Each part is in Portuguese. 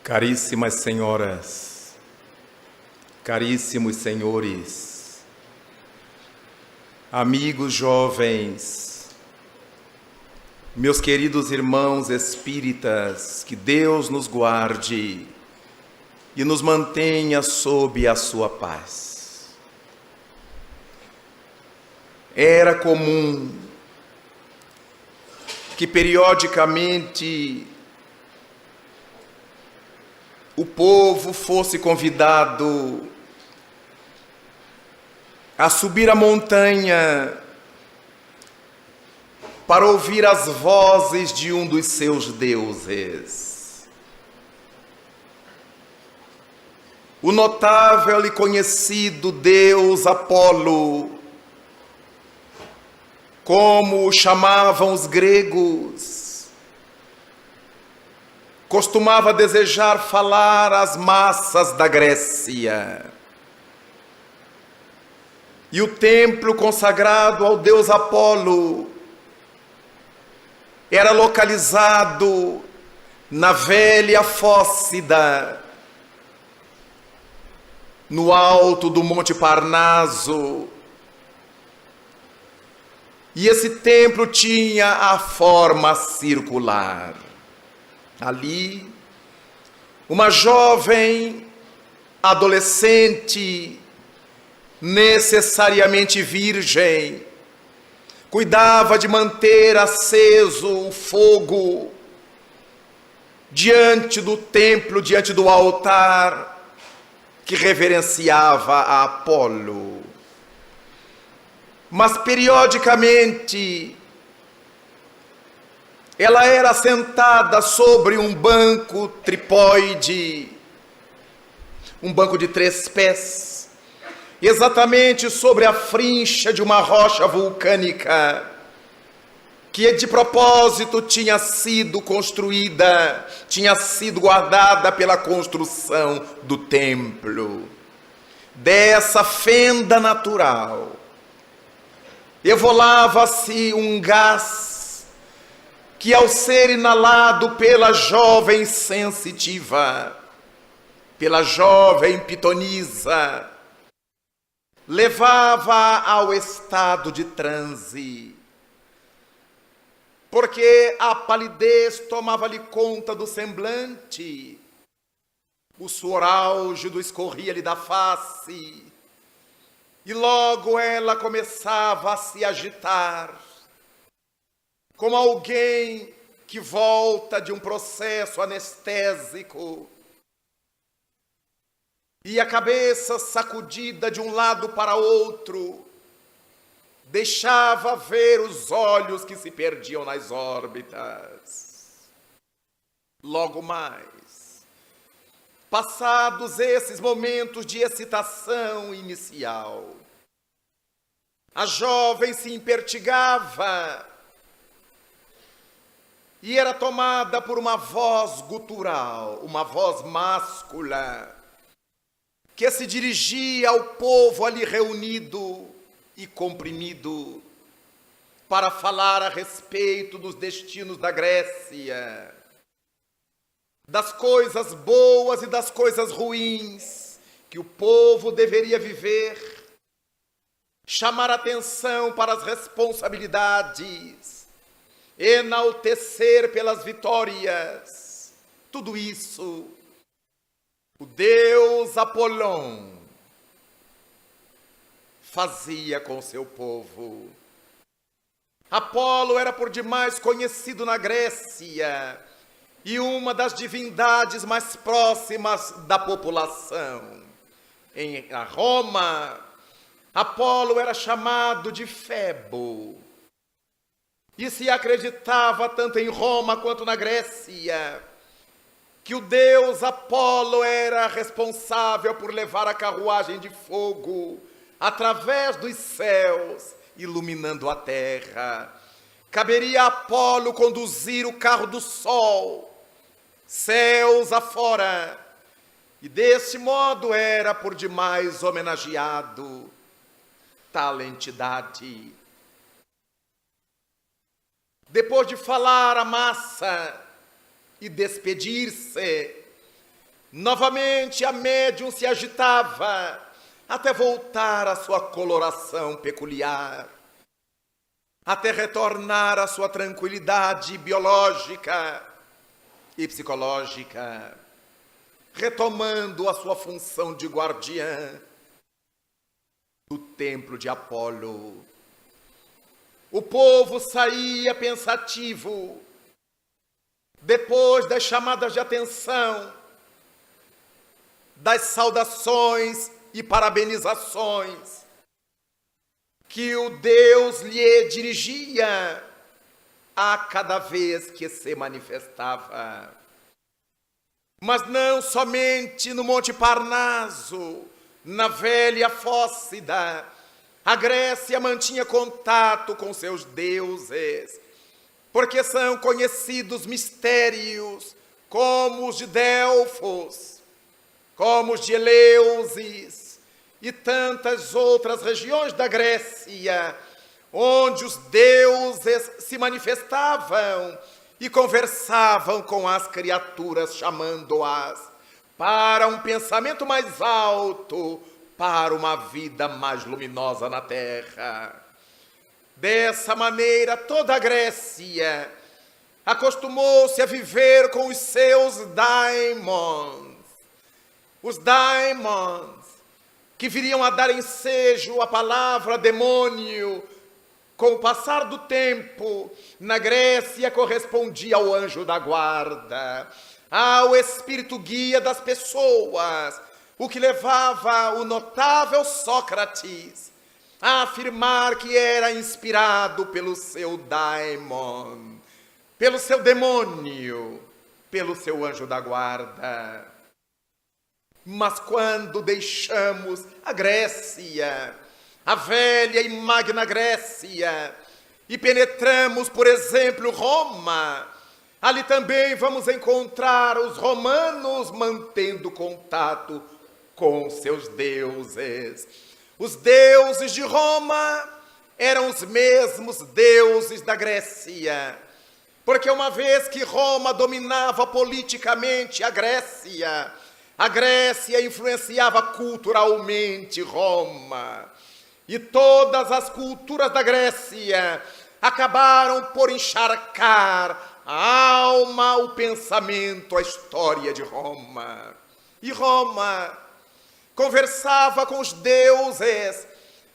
Caríssimas senhoras, caríssimos senhores, amigos jovens, meus queridos irmãos espíritas, que Deus nos guarde e nos mantenha sob a sua paz. Era comum que periodicamente o povo fosse convidado a subir a montanha para ouvir as vozes de um dos seus deuses. O notável e conhecido deus Apolo, como o chamavam os gregos, costumava desejar falar às massas da Grécia. E o templo consagrado ao deus Apolo era localizado na velha Fócida, no alto do Monte Parnaso. E esse templo tinha a forma circular. Ali, uma jovem adolescente, necessariamente virgem, cuidava de manter aceso o fogo diante do templo, diante do altar que reverenciava a Apolo. Mas periodicamente ela era sentada sobre um banco tripóide, um banco de 3 pés, exatamente sobre a frincha de uma rocha vulcânica, que de propósito tinha sido construída, tinha sido guardada pela construção do templo. Dessa fenda natural, evolava-se um gás que, ao ser inalado pela jovem sensitiva, pela jovem pitonisa, levava ao estado de transe, porque a palidez tomava-lhe conta do semblante, o suor álgido escorria-lhe da face, e logo ela começava a se agitar, como alguém que volta de um processo anestésico, e a cabeça sacudida de um lado para outro, deixava ver os olhos que se perdiam nas órbitas. Logo mais, passados esses momentos de excitação inicial, a jovem se impertigava e era tomada por uma voz gutural, uma voz máscula, que se dirigia ao povo ali reunido e comprimido para falar a respeito dos destinos da Grécia, das coisas boas e das coisas ruins que o povo deveria viver, chamar atenção para as responsabilidades, enaltecer pelas vitórias. Tudo isso o deus Apolão fazia com seu povo. Apolo era por demais conhecido na Grécia e uma das divindades mais próximas da população. Em Roma, Apolo era chamado de Febo. E se acreditava tanto em Roma quanto na Grécia que o deus Apolo era responsável por levar a carruagem de fogo através dos céus, iluminando a terra. Caberia a Apolo conduzir o carro do sol, céus afora, e deste modo era por demais homenageado tal entidade. Depois de falar a massa e despedir-se, Novamente a médium se agitava, até voltar à sua coloração peculiar, até retornar à sua tranquilidade biológica e psicológica, retomando a sua função de guardiã do templo de Apolo. O povo saía pensativo, depois das chamadas de atenção, das saudações e parabenizações que o Deus lhe dirigia a cada vez que se manifestava. Mas não somente no Monte Parnaso, na velha Fócida, a Grécia mantinha contato com seus deuses, porque são conhecidos mistérios como os de Delfos, como os de Eleusis e tantas outras regiões da Grécia, onde os deuses se manifestavam e conversavam com as criaturas, chamando-as para um pensamento mais alto, para uma vida mais luminosa na terra. Dessa maneira, toda a Grécia acostumou-se a viver com os seus daimons. Os daimons, que viriam a dar ensejo à palavra demônio, com o passar do tempo, na Grécia correspondia ao anjo da guarda, ao espírito guia das pessoas, o que levava o notável Sócrates a afirmar que era inspirado pelo seu daimon, pelo seu demônio, pelo seu anjo da guarda. Mas quando deixamos a Grécia, a velha e magna Grécia, e penetramos, por exemplo, Roma, ali também vamos encontrar os romanos mantendo contato com seus deuses. Os deuses de Roma eram os mesmos deuses da Grécia, porque uma vez que Roma dominava politicamente a Grécia influenciava culturalmente Roma. E todas as culturas da Grécia acabaram por encharcar a alma, o pensamento, a história de Roma. E Roma conversava com os deuses,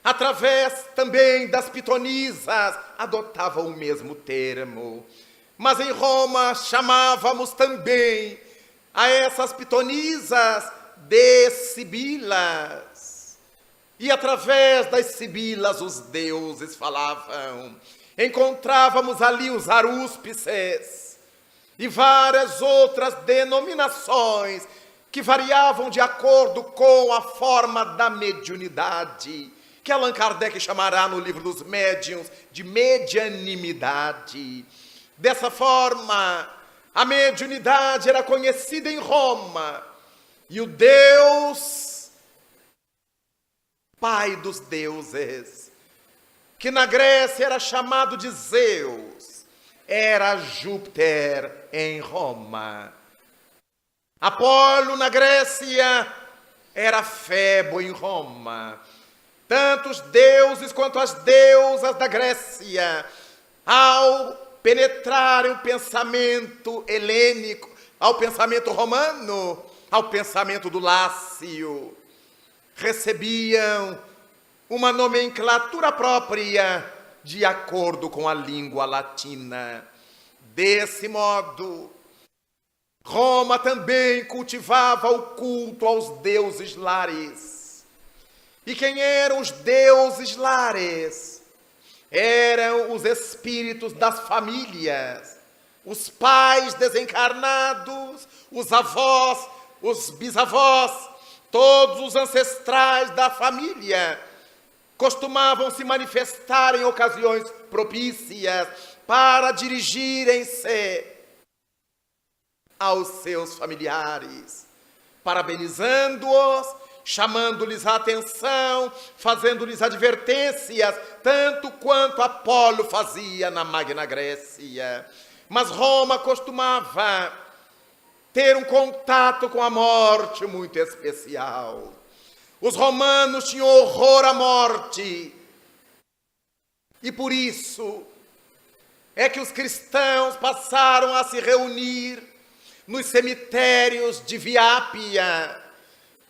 através também das pitonisas, adotava o mesmo termo. Mas em Roma chamávamos também a essas pitonisas de sibilas. E através das sibilas os deuses falavam. Encontrávamos ali os arúspices e várias outras denominações que variavam de acordo com a forma da mediunidade, que Allan Kardec chamará no livro dos médiuns de medianimidade. Dessa forma, a mediunidade era conhecida em Roma, e o Deus, pai dos deuses, que na Grécia era chamado de Zeus, era Júpiter em Roma. Apolo na Grécia era Febo em Roma. Tanto os deuses quanto as deusas da Grécia, ao penetrarem o pensamento helênico, ao pensamento romano, ao pensamento do Lácio, recebiam uma nomenclatura própria de acordo com a língua latina. Desse modo, Roma também cultivava o culto aos deuses lares. E quem eram os deuses lares? Eram os espíritos das famílias, os pais desencarnados, os avós, os bisavós, todos os ancestrais da família costumavam se manifestar em ocasiões propícias para dirigirem-se aos seus familiares, parabenizando-os, chamando-lhes a atenção, fazendo-lhes advertências, tanto quanto Apolo fazia na Magna Grécia. Mas Roma costumava ter um contato com a morte muito especial. Os romanos tinham horror à morte. E por isso é que os cristãos passaram a se reunir nos cemitérios de Via Ápia,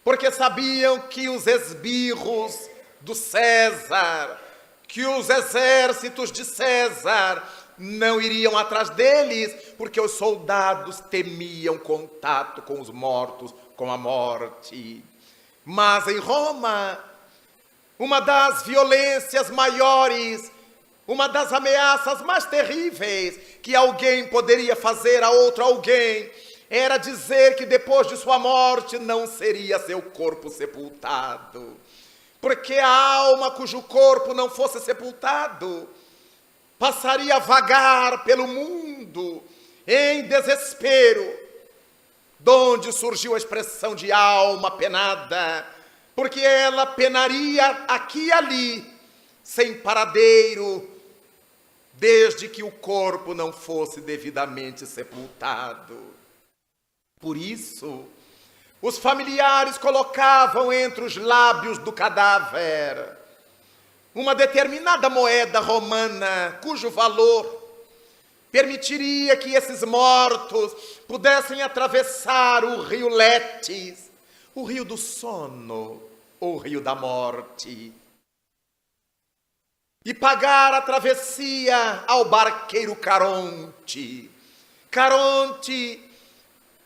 porque sabiam que os esbirros do César, que os exércitos de César não iriam atrás deles, porque os soldados temiam contato com os mortos, com a morte. Mas em Roma, uma das violências maiores, uma das ameaças mais terríveis que alguém poderia fazer a outro alguém, era dizer que depois de sua morte não seria seu corpo sepultado. Porque a alma cujo corpo não fosse sepultado passaria a vagar pelo mundo em desespero, donde surgiu a expressão de alma penada, porque ela penaria aqui e ali, sem paradeiro, desde que o corpo não fosse devidamente sepultado. Por isso, os familiares colocavam entre os lábios do cadáver uma determinada moeda romana, cujo valor permitiria que esses mortos pudessem atravessar o rio Letes, o rio do sono, ou rio da morte, e pagar a travessia ao barqueiro Caronte. Caronte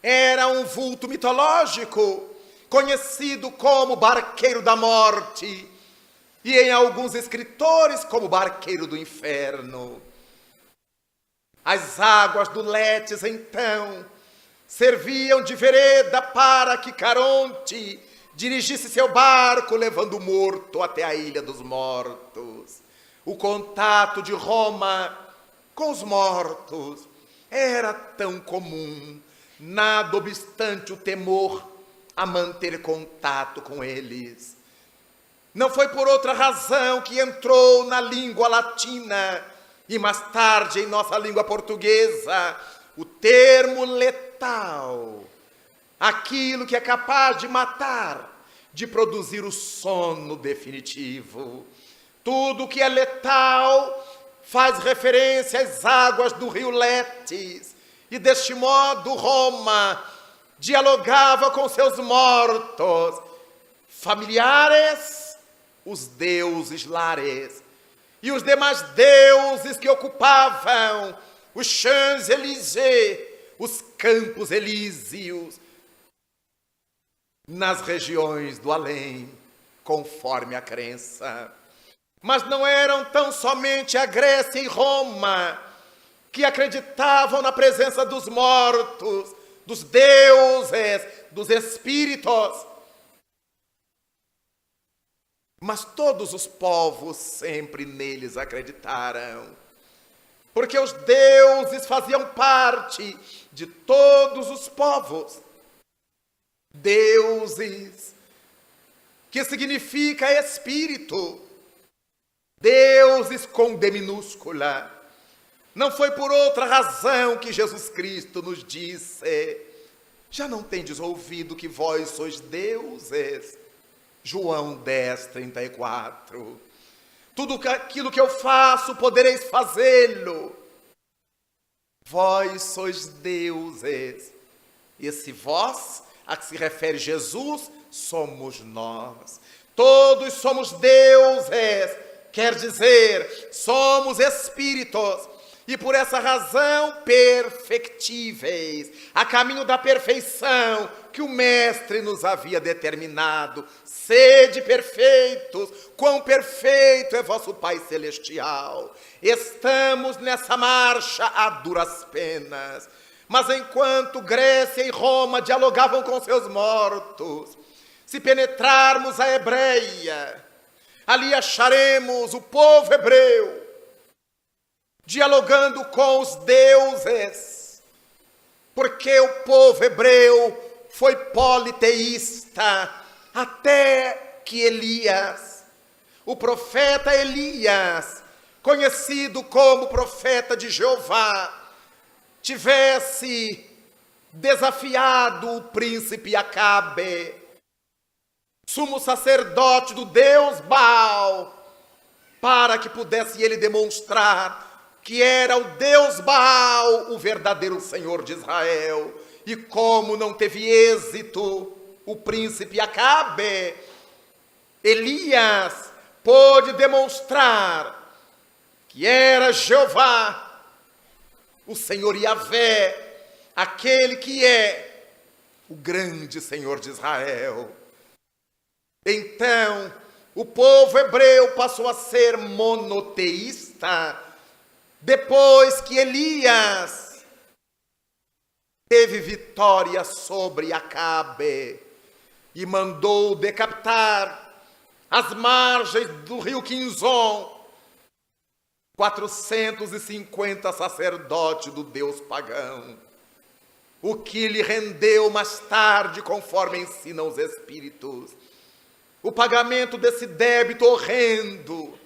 era um vulto mitológico, conhecido como barqueiro da morte, e em alguns escritores como barqueiro do inferno. As águas do Letes, então, serviam de vereda para que Caronte dirigisse seu barco, levando o morto até a Ilha dos Mortos. O contato de Roma com os mortos era tão comum, nada obstante o temor a manter contato com eles. Não foi por outra razão que entrou na língua latina e mais tarde em nossa língua portuguesa o termo letal, aquilo que é capaz de matar, de produzir o sono definitivo. Tudo que é letal faz referência às águas do rio Letes, e deste modo Roma dialogava com seus mortos familiares, os deuses lares, e os demais deuses que ocupavam os Champs-Élysées, os Campos Elíseos, nas regiões do além, conforme a crença. Mas não eram tão somente a Grécia e Roma que acreditavam na presença dos mortos, dos deuses, dos espíritos, mas todos os povos sempre neles acreditaram, porque os deuses faziam parte de todos os povos. Deuses, que significa espírito, deuses com D minúscula. Não foi por outra razão que Jesus Cristo nos disse: já não tendes ouvido que vós sois deuses? João 10, 34. Tudo aquilo que eu faço, podereis fazê-lo. Vós sois deuses. Esse vós, a que se refere Jesus, somos nós. Todos somos deuses, quer dizer, somos espíritos. E por essa razão, perfectíveis, a caminho da perfeição que o Mestre nos havia determinado. Sede perfeitos, quão perfeito é vosso Pai Celestial. Estamos nessa marcha a duras penas, mas enquanto Grécia e Roma dialogavam com seus mortos, se penetrarmos a Hebreia, ali acharemos o povo hebreu dialogando com os deuses, porque o povo hebreu foi politeísta até que Elias, o profeta Elias, conhecido como profeta de Jeová, tivesse desafiado o príncipe Acabe, sumo sacerdote do deus Baal, para que pudesse ele demonstrar que era o Deus Baal o verdadeiro Senhor de Israel. E como não teve êxito o príncipe Acabe, Elias pôde demonstrar que era Jeová, o Senhor Yahvé, aquele que é o grande Senhor de Israel. Então, o povo hebreu passou a ser monoteísta, depois que Elias teve vitória sobre Acabe e mandou decapitar às margens do rio Quinzon 450 sacerdotes do deus pagão, o que lhe rendeu mais tarde, conforme ensinam os Espíritos, o pagamento desse débito horrendo,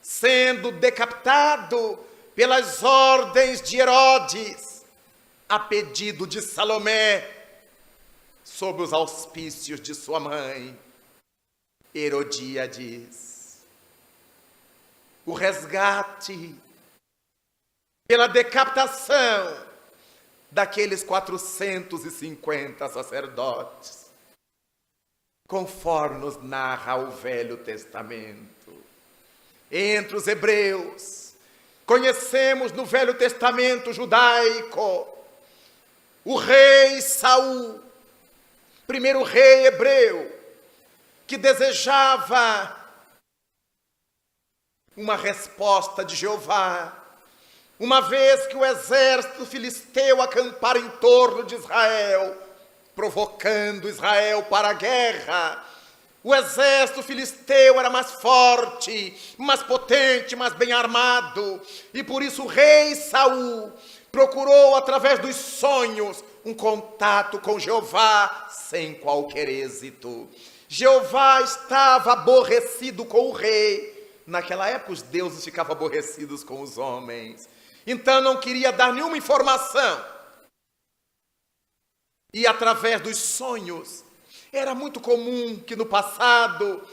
sendo decapitado pelas ordens de Herodes, a pedido de Salomé, sob os auspícios de sua mãe, Herodíades. O resgate pela decapitação daqueles 450 sacerdotes, conforme nos narra o Velho Testamento. Entre os hebreus, conhecemos no Velho Testamento judaico o rei Saul, primeiro rei hebreu, que desejava uma resposta de Jeová, uma vez que o exército filisteu acampara em torno de Israel, provocando Israel para a guerra. O exército filisteu era mais forte, mais potente, mais bem armado, e por isso o rei Saul procurou, através dos sonhos, um contato com Jeová, sem qualquer êxito. Jeová estava aborrecido com o rei. Naquela época os deuses ficavam aborrecidos com os homens, então não queria dar nenhuma informação. E através dos sonhos, era muito comum que no passado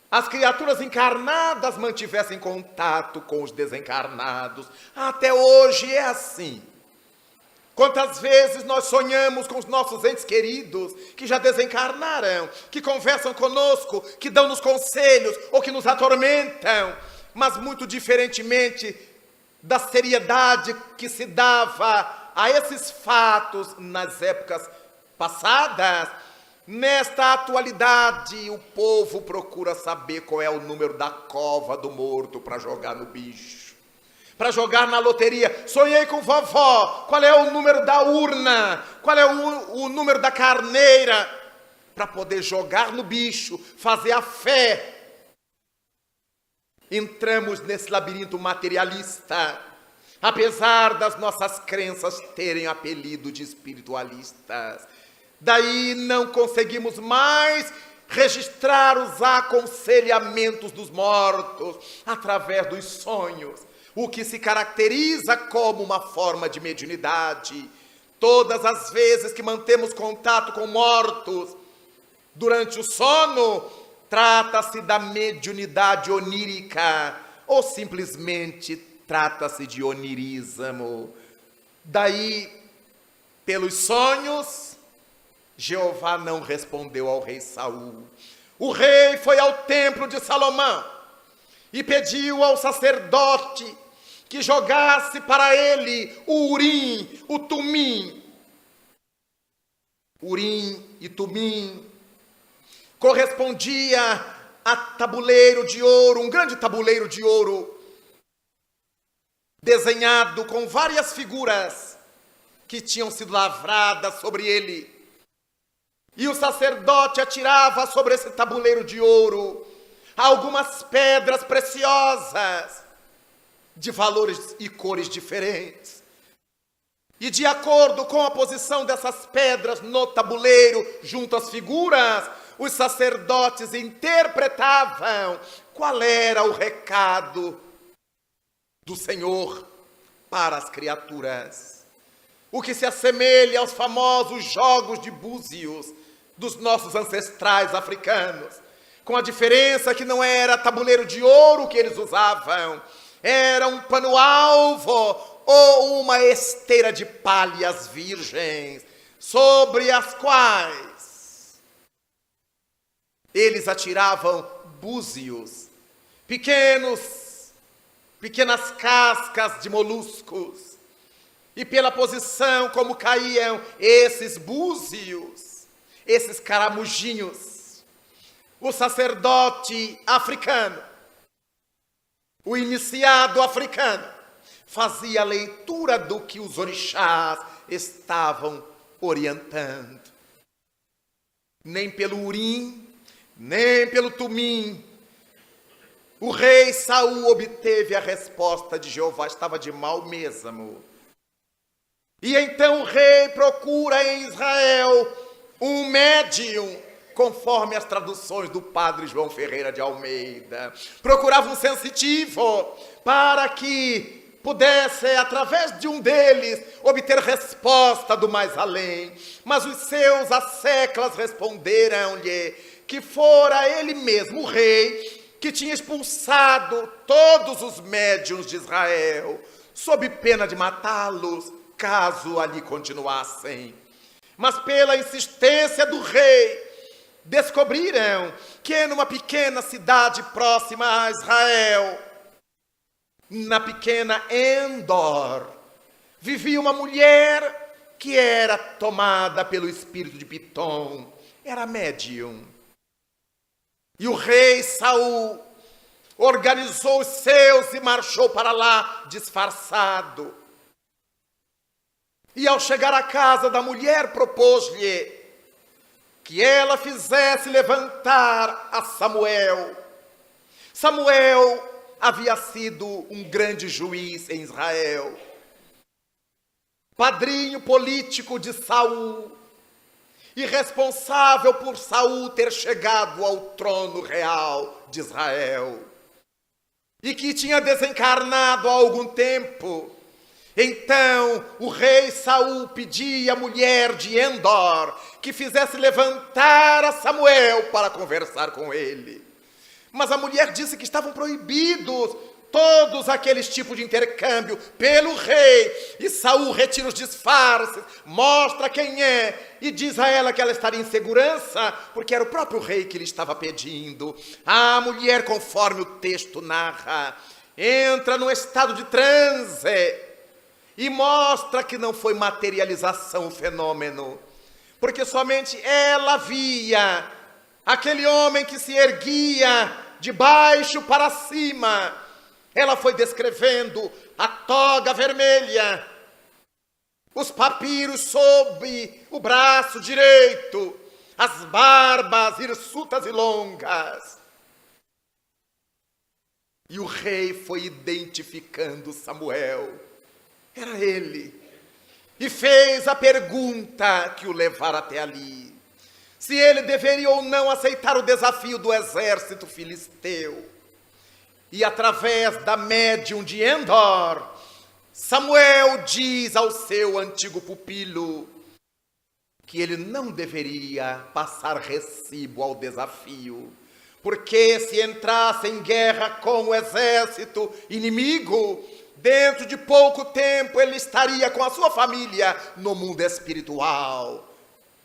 as criaturas encarnadas mantivessem contato com os desencarnados. Até hoje é assim. Quantas vezes nós sonhamos com os nossos entes queridos que já desencarnaram, que conversam conosco, que dão-nos conselhos ou que nos atormentam, mas muito diferentemente da seriedade que se dava a esses fatos nas épocas passadas. Nesta atualidade, o povo procura saber qual é o número da cova do morto para jogar no bicho, para jogar na loteria. Sonhei com vovó, qual é o número da urna, qual é o número da carneira, para poder jogar no bicho, fazer a fé. Entramos nesse labirinto materialista, apesar das nossas crenças terem apelido de espiritualistas. Daí não conseguimos mais registrar os aconselhamentos dos mortos através dos sonhos, o que se caracteriza como uma forma de mediunidade. Todas as vezes que mantemos contato com mortos durante o sono, trata-se da mediunidade onírica, ou simplesmente trata-se de onirismo. Daí, pelos sonhos, Jeová não respondeu ao rei Saul. O rei foi ao templo de Salomão e pediu ao sacerdote que jogasse para ele o Urim, o Tumim. Urim e Tumim correspondia a tabuleiro de ouro, um grande tabuleiro de ouro, desenhado com várias figuras que tinham sido lavradas sobre ele. E o sacerdote atirava sobre esse tabuleiro de ouro algumas pedras preciosas, de valores e cores diferentes. E de acordo com a posição dessas pedras no tabuleiro, junto às figuras, os sacerdotes interpretavam qual era o recado do Senhor para as criaturas. o que se assemelha aos famosos jogos de búzios dos nossos ancestrais africanos, com a diferença que não era tabuleiro de ouro que eles usavam, era um pano-alvo ou uma esteira de palhas virgens, sobre as quais eles atiravam búzios, pequenas cascas de moluscos, e pela posição como caíam esses búzios, esses caramujinhos, o sacerdote africano, o iniciado africano, fazia a leitura do que os orixás estavam orientando. Nem pelo Urim, nem pelo Tumim, o rei Saul obteve a resposta de Jeová, estava de mal mesmo. E então o rei procura em Israel um médium, conforme as traduções do padre João Ferreira de Almeida. Procurava um sensitivo para que pudesse, através de um deles, obter resposta do mais além. Mas os seus asseclas responderam-lhe que fora ele mesmo, o rei, que tinha expulsado todos os médiuns de Israel, sob pena de matá-los, caso ali continuassem. Mas pela insistência do rei, descobriram que numa pequena cidade próxima a Israel, na pequena Endor, vivia uma mulher que era tomada pelo espírito de Pitom, era médium. E o rei Saul organizou os seus e marchou para lá disfarçado. E ao chegar à casa da mulher, propôs-lhe que ela fizesse levantar a Samuel. Samuel havia sido um grande juiz em Israel, padrinho político de Saul, e responsável por Saul ter chegado ao trono real de Israel, e que tinha desencarnado há algum tempo. Então o rei Saul pedia à mulher de Endor que fizesse levantar a Samuel para conversar com ele. Mas a mulher disse que estavam proibidos todos aqueles tipos de intercâmbio pelo rei. E Saul retira os disfarces, mostra quem é e diz a ela que ela estaria em segurança, porque era o próprio rei que lhe estava pedindo. A mulher, conforme o texto narra, entra num estado de transe e mostra que não foi materialização o fenômeno, porque somente ela via aquele homem que se erguia de baixo para cima. Ela foi descrevendo a toga vermelha, os papiros sob o braço direito, as barbas hirsutas e longas. E o rei foi identificando Samuel. Era ele. E fez a pergunta que o levara até ali: se ele deveria ou não aceitar o desafio do exército filisteu. E através da médium de Endor, Samuel diz ao seu antigo pupilo que ele não deveria passar recibo ao desafio, porque se entrasse em guerra com o exército inimigo, dentro de pouco tempo ele estaria com a sua família no mundo espiritual.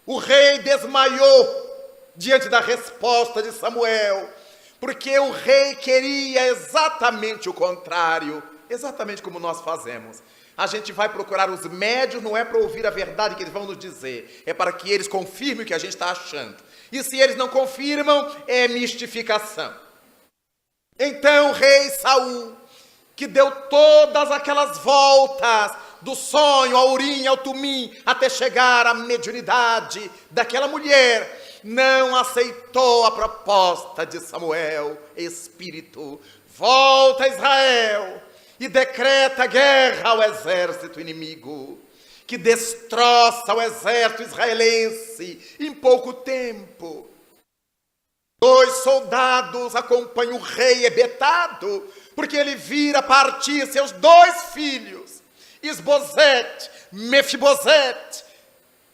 O rei desmaiou diante da resposta de Samuel, porque o rei queria exatamente o contrário, exatamente como nós fazemos. A gente vai procurar os médios, não é para ouvir a verdade que eles vão nos dizer, é para que eles confirmem o que a gente está achando. E se eles não confirmam, é mistificação. Então o rei Saul, que deu todas aquelas voltas do sonho ao Urim, ao Tumim, até chegar à mediunidade daquela mulher, não aceitou a proposta de Samuel. Espírito, volta a Israel e decreta guerra ao exército inimigo, que destroça o exército israelense em pouco tempo. 2 soldados acompanham o rei hebetado, porque ele vira partir seus 2 filhos. Esbozete, Mefibosete,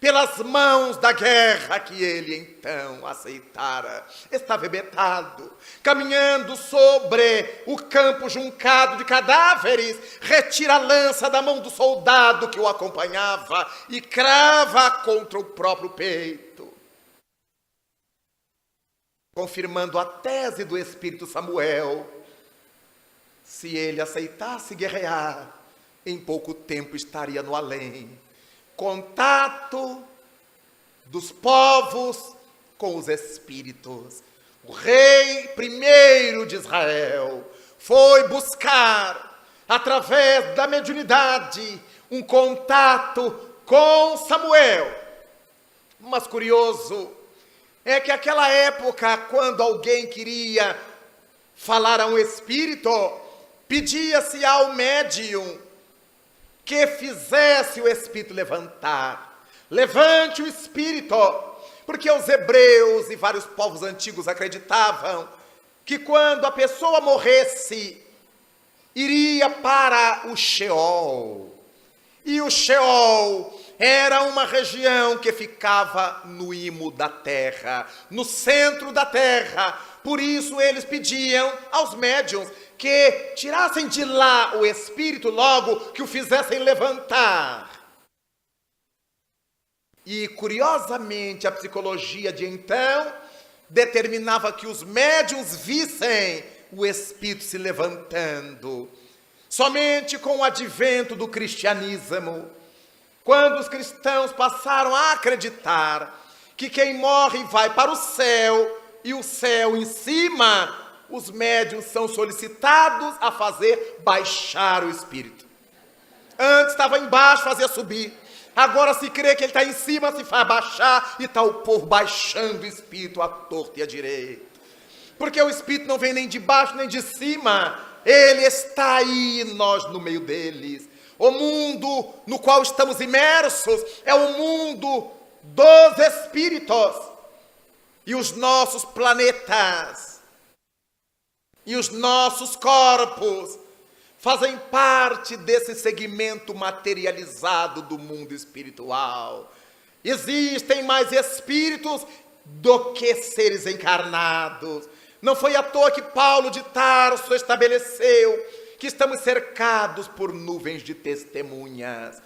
pelas mãos da guerra que ele então aceitara. Estava embetado, caminhando sobre o campo juncado de cadáveres, retira a lança da mão do soldado que o acompanhava e crava contra o próprio peito, confirmando a tese do espírito Samuel. Se ele aceitasse guerrear, em pouco tempo estaria no além. Contato dos povos com os espíritos. O rei primeiro de Israel foi buscar, através da mediunidade, um contato com Samuel. Mas curioso é que aquela época, quando alguém queria falar a um espírito, pedia-se ao médium que fizesse o espírito levantar. Levante o espírito, porque os hebreus e vários povos antigos acreditavam que quando a pessoa morresse, iria para o Sheol. E o Sheol era uma região que ficava no imo da terra, no centro da terra. Por isso eles pediam aos médiuns que tirassem de lá o espírito, logo que o fizessem levantar. E, curiosamente, a psicologia de então determinava que os médiuns vissem o espírito se levantando. Somente com o advento do cristianismo, quando os cristãos passaram a acreditar que quem morre vai para o céu, e o céu em cima, os médiuns são solicitados a fazer baixar o espírito. Antes estava embaixo, fazia subir. Agora se crê que ele está em cima, se faz baixar, e está o povo baixando o espírito à torta e à direita. Porque o espírito não vem nem de baixo nem de cima, ele está aí, nós no meio deles. O mundo no qual estamos imersos é o mundo dos espíritos. E os nossos planetas e os nossos corpos fazem parte desse segmento materializado do mundo espiritual. Existem mais espíritos do que seres encarnados. Não foi à toa que Paulo de Tarso estabeleceu que estamos cercados por nuvens de testemunhas.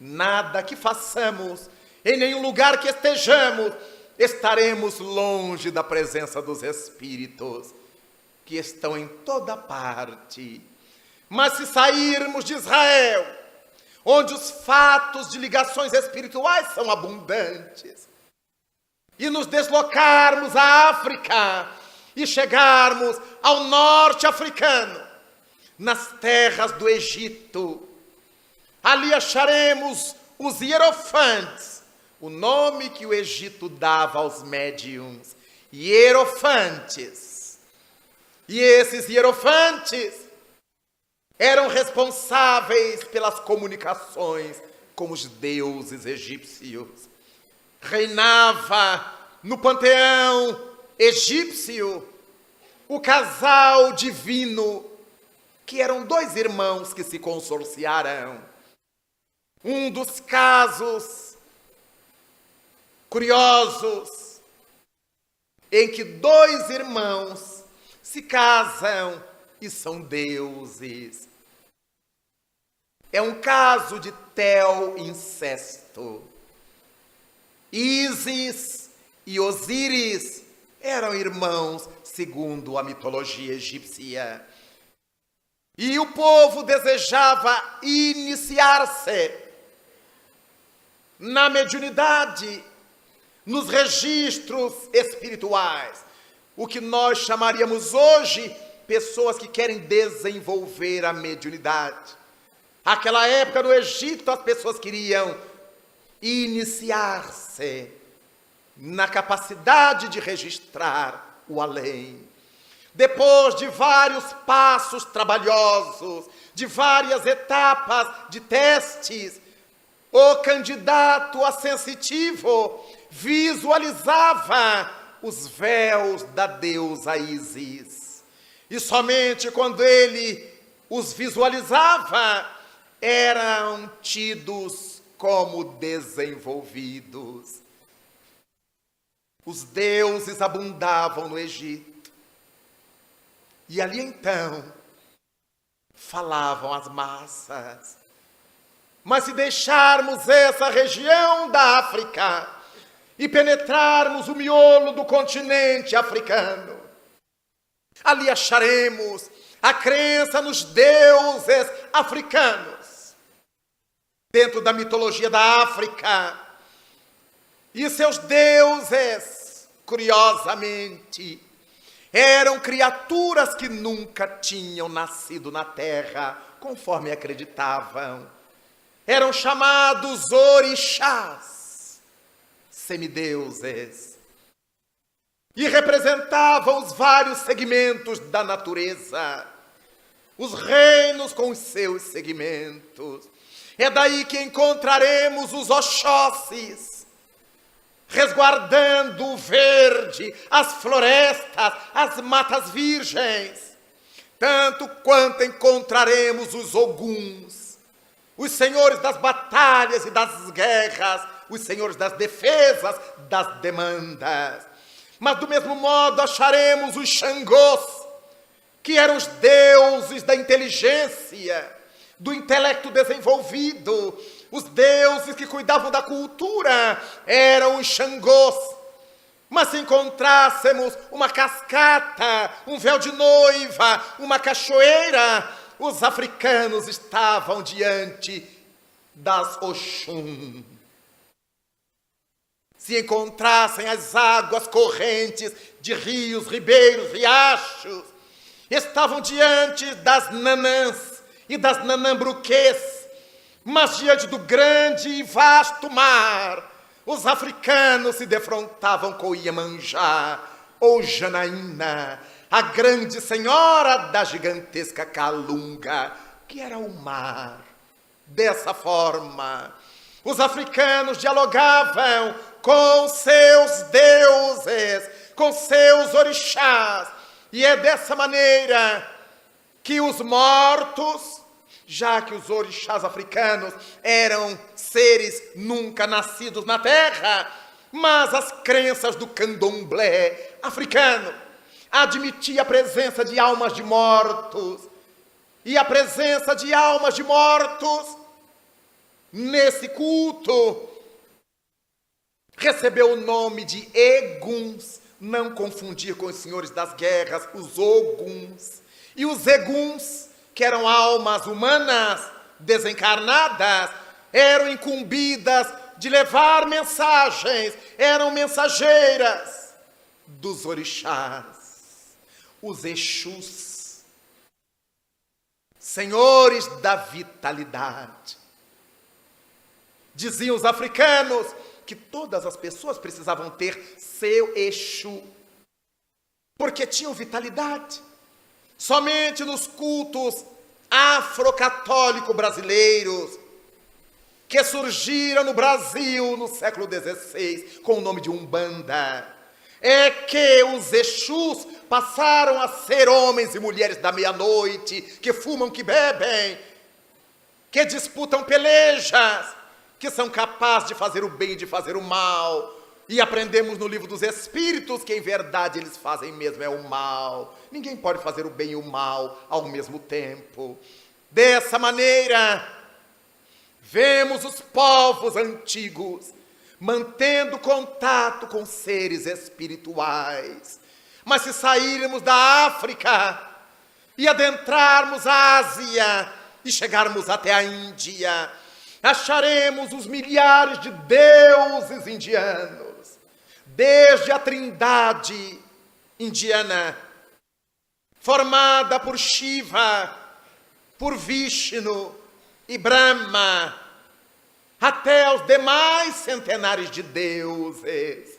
Nada que façamos, em nenhum lugar que estejamos, estaremos longe da presença dos espíritos, que estão em toda parte. Mas se sairmos de Israel, onde os fatos de ligações espirituais são abundantes, e nos deslocarmos à África, e chegarmos ao norte africano, nas terras do Egito, ali acharemos os hierofantes, o nome que o Egito dava aos médiuns, hierofantes. E esses hierofantes eram responsáveis pelas comunicações com os deuses egípcios. Reinava no panteão egípcio o casal divino, que eram dois irmãos que se consorciaram. Um dos casos curiosos em que dois irmãos se casam e são deuses. É um caso de teoincesto. Ísis e Osíris eram irmãos, segundo a mitologia egípcia. E o povo desejava iniciar-se na mediunidade, nos registros espirituais, o que nós chamaríamos hoje pessoas que querem desenvolver a mediunidade. Naquela época no Egito, as pessoas queriam iniciar-se na capacidade de registrar o além. Depois de vários passos trabalhosos, de várias etapas de testes, o candidato a sensitivo visualizava os véus da deusa Ísis. E somente quando ele os visualizava, eram tidos como desenvolvidos. Os deuses abundavam no Egito. E ali então, falavam as massas. Mas se deixarmos essa região da África e penetrarmos o miolo do continente africano, ali acharemos a crença nos deuses africanos, dentro da mitologia da África. E seus deuses, curiosamente, eram criaturas que nunca tinham nascido na terra, conforme acreditavam. Eram chamados orixás, semideuses, e representavam os vários segmentos da natureza, os reinos com os seus segmentos. É daí que encontraremos os Oxóssis, resguardando o verde, as florestas, as matas virgens, tanto quanto encontraremos os Oguns, os senhores das batalhas e das guerras, os senhores das defesas, das demandas. Mas do mesmo modo acharemos os Xangôs, que eram os deuses da inteligência, do intelecto desenvolvido. Os deuses que cuidavam da cultura eram os Xangôs. Mas se encontrássemos uma cascata, um véu de noiva, uma cachoeira, os africanos estavam diante das Oxum. Se encontrassem as águas correntes de rios, ribeiros, riachos, estavam diante das Nanãs e das Nanambruquês. Mas diante do grande e vasto mar, os africanos se defrontavam com Iemanjá, ou Janaína, a grande senhora da gigantesca Calunga, que era o mar. Dessa forma, os africanos dialogavam com seus deuses, com seus orixás. E é dessa maneira que os mortos, já que os orixás africanos eram seres nunca nascidos na terra, mas as crenças do candomblé africano admitia a presença de almas de mortos. E a presença de almas de mortos nesse culto recebeu o nome de Eguns, não confundir com os senhores das guerras, os Oguns. E os Eguns, que eram almas humanas desencarnadas, eram incumbidas de levar mensagens, eram mensageiras dos orixás, os Exus, senhores da vitalidade. Diziam os africanos que todas as pessoas precisavam ter seu Exu, porque tinham vitalidade. Somente nos cultos afrocatólicos brasileiros, que surgiram no Brasil no século XVI, com o nome de Umbanda, é que os Exus passaram a ser homens e mulheres da meia-noite, que fumam, que bebem, que disputam pelejas, que são capazes de fazer o bem e de fazer o mal. E aprendemos no livro dos Espíritos que, em verdade, eles fazem mesmo é o mal. Ninguém pode fazer o bem e o mal ao mesmo tempo. Dessa maneira, vemos os povos antigos mantendo contato com seres espirituais. Mas se sairmos da África e adentrarmos a Ásia e chegarmos até a Índia, acharemos os milhares de deuses indianos, desde a trindade indiana, formada por Shiva, por Vishnu e Brahma, até os demais centenares de deuses,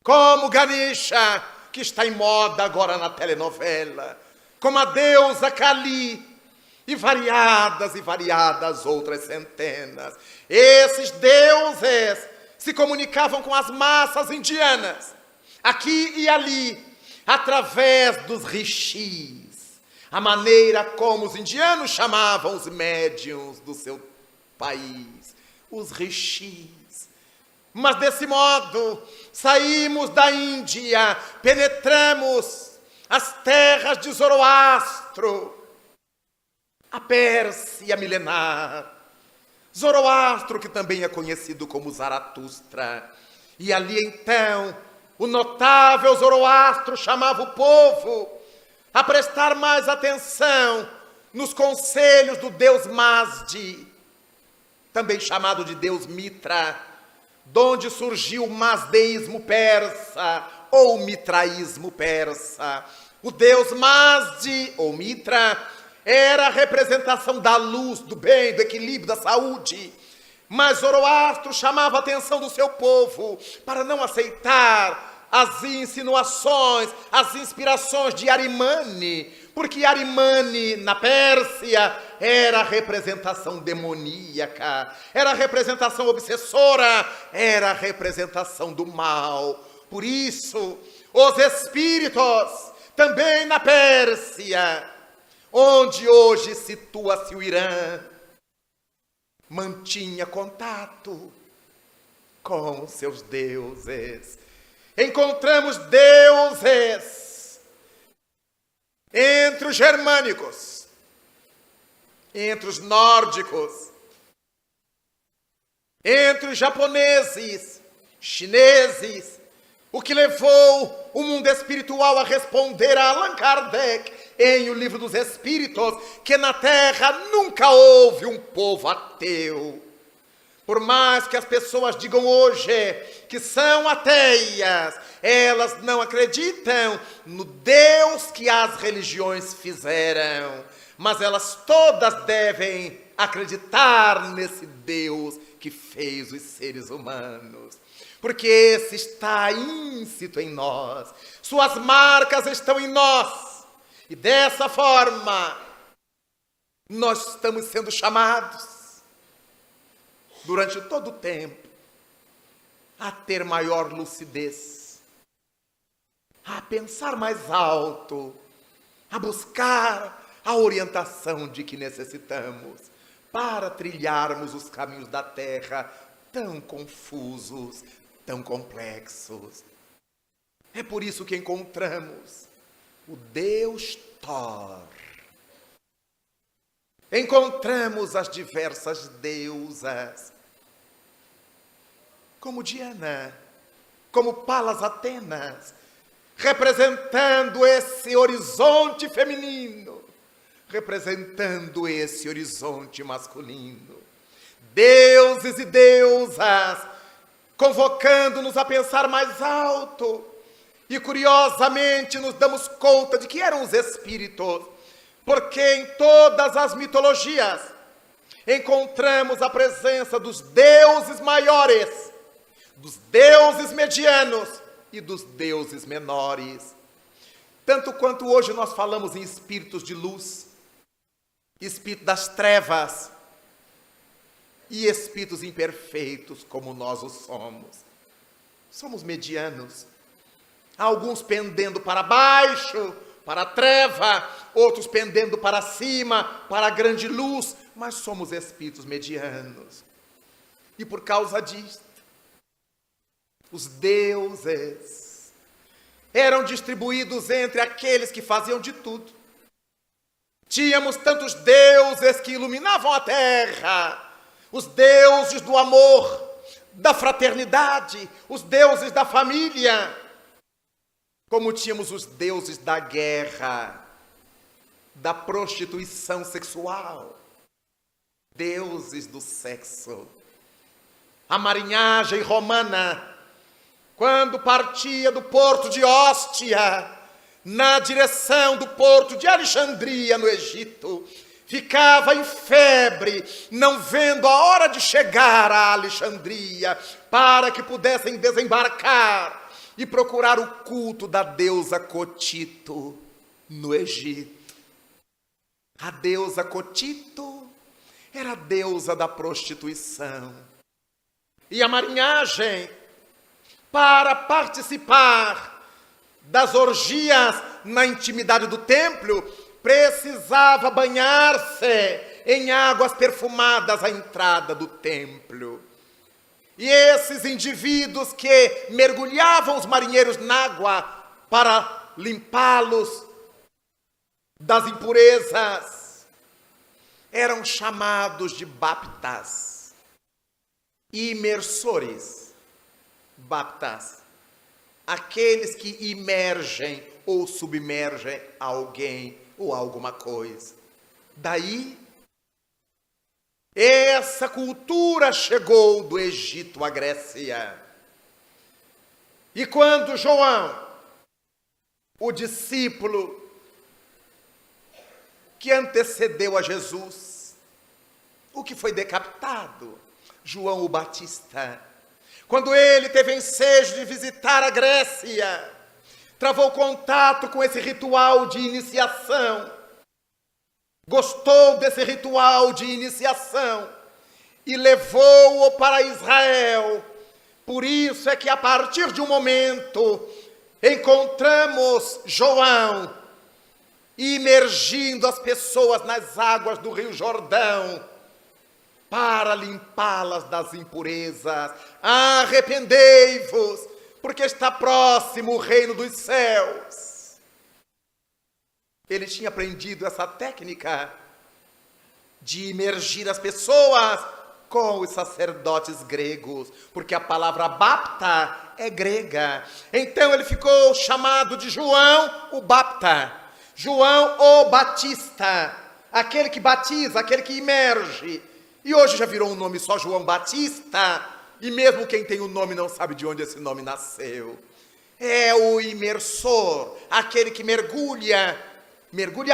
como Ganesha, que está em moda agora na telenovela, como a deusa Kali, e variadas outras centenas. Esses deuses se comunicavam com as massas indianas, aqui e ali, através dos rishis, a maneira como os indianos chamavam os médiuns do seu país, os rishis. Mas desse modo, saímos da Índia, penetramos as terras de Zoroastro, a Pérsia milenar. Zoroastro, que também é conhecido como Zaratustra. E ali então, o notável Zoroastro chamava o povo a prestar mais atenção nos conselhos do deus Mazde, também chamado de deus Mitra, donde surgiu o mazdeísmo persa ou mitraísmo persa. O deus Mazde, ou Mitra, era a representação da luz, do bem, do equilíbrio, da saúde. Mas Zoroastro chamava a atenção do seu povo para não aceitar as insinuações, as inspirações de Arimane, porque Arimane, na Pérsia, era a representação demoníaca, era a representação obsessora, era a representação do mal. Por isso, os espíritos, também na Pérsia, onde hoje situa-se o Irã, mantinha contato com seus deuses. Encontramos deuses entre os germânicos, entre os nórdicos, entre os japoneses, chineses, o que levou o mundo espiritual a responder a Allan Kardec em O Livro dos Espíritos, que na Terra nunca houve um povo ateu. Por mais que as pessoas digam hoje que são ateias, elas não acreditam no Deus que as religiões fizeram, mas elas todas devem acreditar nesse Deus que fez os seres humanos, porque esse está íncito em nós, suas marcas estão em nós, e dessa forma nós estamos sendo chamados durante todo o tempo a ter maior lucidez, a pensar mais alto, a buscar a orientação de que necessitamos para trilharmos os caminhos da Terra tão confusos, tão complexos. É por isso que encontramos o Deus Thor. Encontramos as diversas deusas, como Diana, como Palas Atenas, representando esse horizonte feminino, representando esse horizonte masculino. Deuses e deusas, convocando-nos a pensar mais alto. E curiosamente nos damos conta de que eram os espíritos, porque em todas as mitologias encontramos a presença dos deuses maiores, dos deuses medianos e dos deuses menores. Tanto quanto hoje nós falamos em espíritos de luz, espírito das trevas e espíritos imperfeitos como nós os somos. Somos medianos, alguns pendendo para baixo, para a treva, outros pendendo para cima, para a grande luz, mas somos espíritos medianos. E por causa disto, os deuses eram distribuídos entre aqueles que faziam de tudo. Tínhamos tantos deuses que iluminavam a terra, os deuses do amor, da fraternidade, os deuses da família, como tínhamos os deuses da guerra, da prostituição sexual, deuses do sexo. A marinhagem romana, quando partia do porto de Óstia, na direção do porto de Alexandria, no Egito, ficava em febre, não vendo a hora de chegar a Alexandria, para que pudessem desembarcar e procurar o culto da deusa Cotito no Egito. A deusa Cotito era a deusa da prostituição. E a marinhagem, para participar das orgias na intimidade do templo, precisava banhar-se em águas perfumadas à entrada do templo. E esses indivíduos que mergulhavam os marinheiros na água para limpá-los das impurezas eram chamados de baptas, imersores. Baptas, aqueles que imergem ou submergem alguém ou alguma coisa. Daí, essa cultura chegou do Egito à Grécia. E quando João, o discípulo que antecedeu a Jesus, o que foi decapitado, João o Batista, quando ele teve ensejo de visitar a Grécia, travou contato com esse ritual de iniciação, gostou desse ritual de iniciação e levou-o para Israel. Por isso é que a partir de um momento encontramos João imergindo as pessoas nas águas do Rio Jordão para limpá-las das impurezas. Arrependei-vos, porque está próximo o reino dos céus. Ele tinha aprendido essa técnica de imergir as pessoas com os sacerdotes gregos, porque a palavra bapta é grega. Então ele ficou chamado de João o Bapta, João o Batista, aquele que batiza, aquele que imerge. E hoje já virou um nome só, João Batista, e mesmo quem tem o nome não sabe de onde esse nome nasceu. É o imersor, aquele que mergulha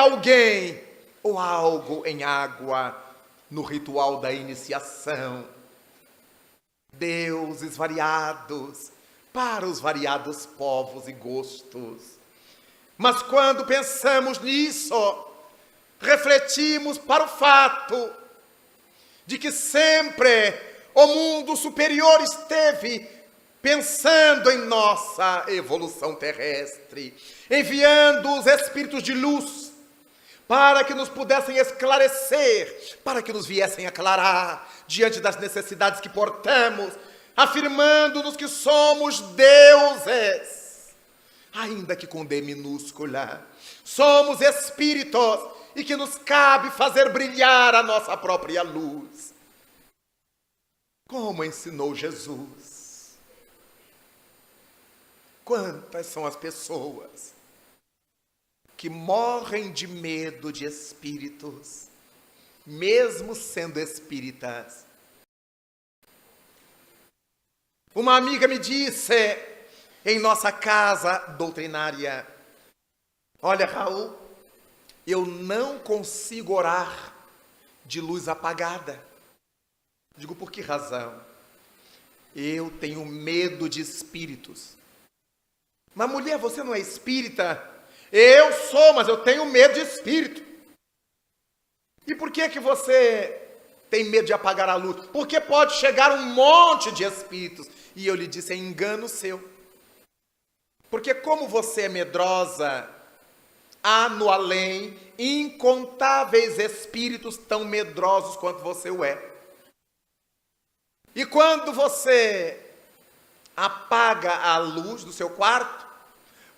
alguém ou algo em água no ritual da iniciação. Deuses variados para os variados povos e gostos. Mas quando pensamos nisso, refletimos para o fato de que sempre o mundo superior esteve pensando em nossa evolução terrestre, enviando os espíritos de luz para que nos pudessem esclarecer, para que nos viessem aclarar diante das necessidades que portamos, afirmando-nos que somos deuses, ainda que com D minúscula. Somos espíritos e que nos cabe fazer brilhar a nossa própria luz, como ensinou Jesus. Quantas são as pessoas que morrem de medo de espíritos, mesmo sendo espíritas? Uma amiga me disse, em nossa casa doutrinária: olha, Raul, eu não consigo orar de luz apagada. Digo, por que razão? Eu tenho medo de espíritos. Mas mulher, você não é espírita? Eu sou, mas eu tenho medo de espírito. E por que que você tem medo de apagar a luz? Porque pode chegar um monte de espíritos. E eu lhe disse, é engano seu. Porque como você é medrosa, há no além incontáveis espíritos tão medrosos quanto você o é. E quando você apaga a luz do seu quarto,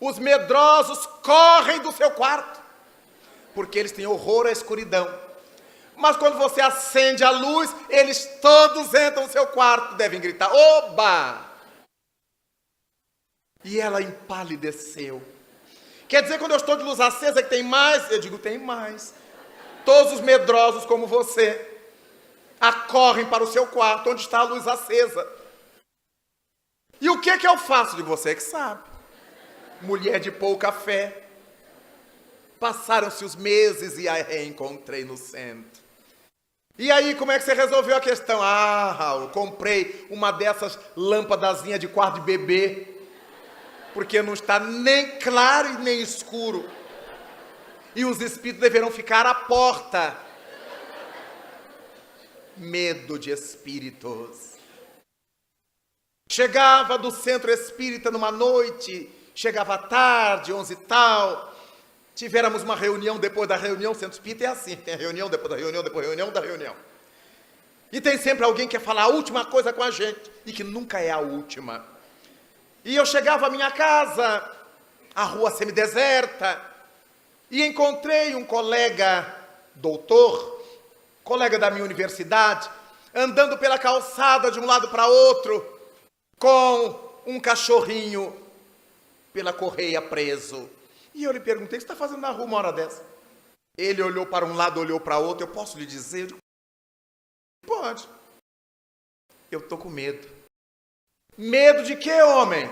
os medrosos correm do seu quarto, porque eles têm horror à escuridão. Mas quando você acende a luz, eles todos entram no seu quarto, devem gritar, oba! E ela empalideceu. Quer dizer, quando eu estou de luz acesa, que tem mais? Eu digo, tem mais. Todos os medrosos como você acorrem para o seu quarto, onde está a luz acesa. E o que que eu faço? De você que sabe. Mulher de pouca fé. Passaram-se os meses e a reencontrei no centro. E aí, como é que você resolveu a questão? Ah, Raul, comprei uma dessas lâmpadazinhas de quarto de bebê, porque não está nem claro e nem escuro. E os espíritos deverão ficar à porta. Medo de espíritos. Chegava do centro espírita numa noite, chegava tarde, 11 e tal, tivéssemos uma reunião, depois da reunião, centro espírita é assim, tem a reunião, depois da reunião, depois da reunião, da reunião. E tem sempre alguém que quer falar a última coisa com a gente, e que nunca é a última. E eu chegava à minha casa, a rua semideserta, e encontrei um colega doutor, colega da minha universidade, andando pela calçada de um lado para outro, com um cachorrinho pela correia preso. E eu lhe perguntei: o que você está fazendo na rua uma hora dessa? Ele olhou para um lado, olhou para outro. Eu posso lhe dizer? Eu digo: pode. Eu estou com medo. Medo de quê, homem?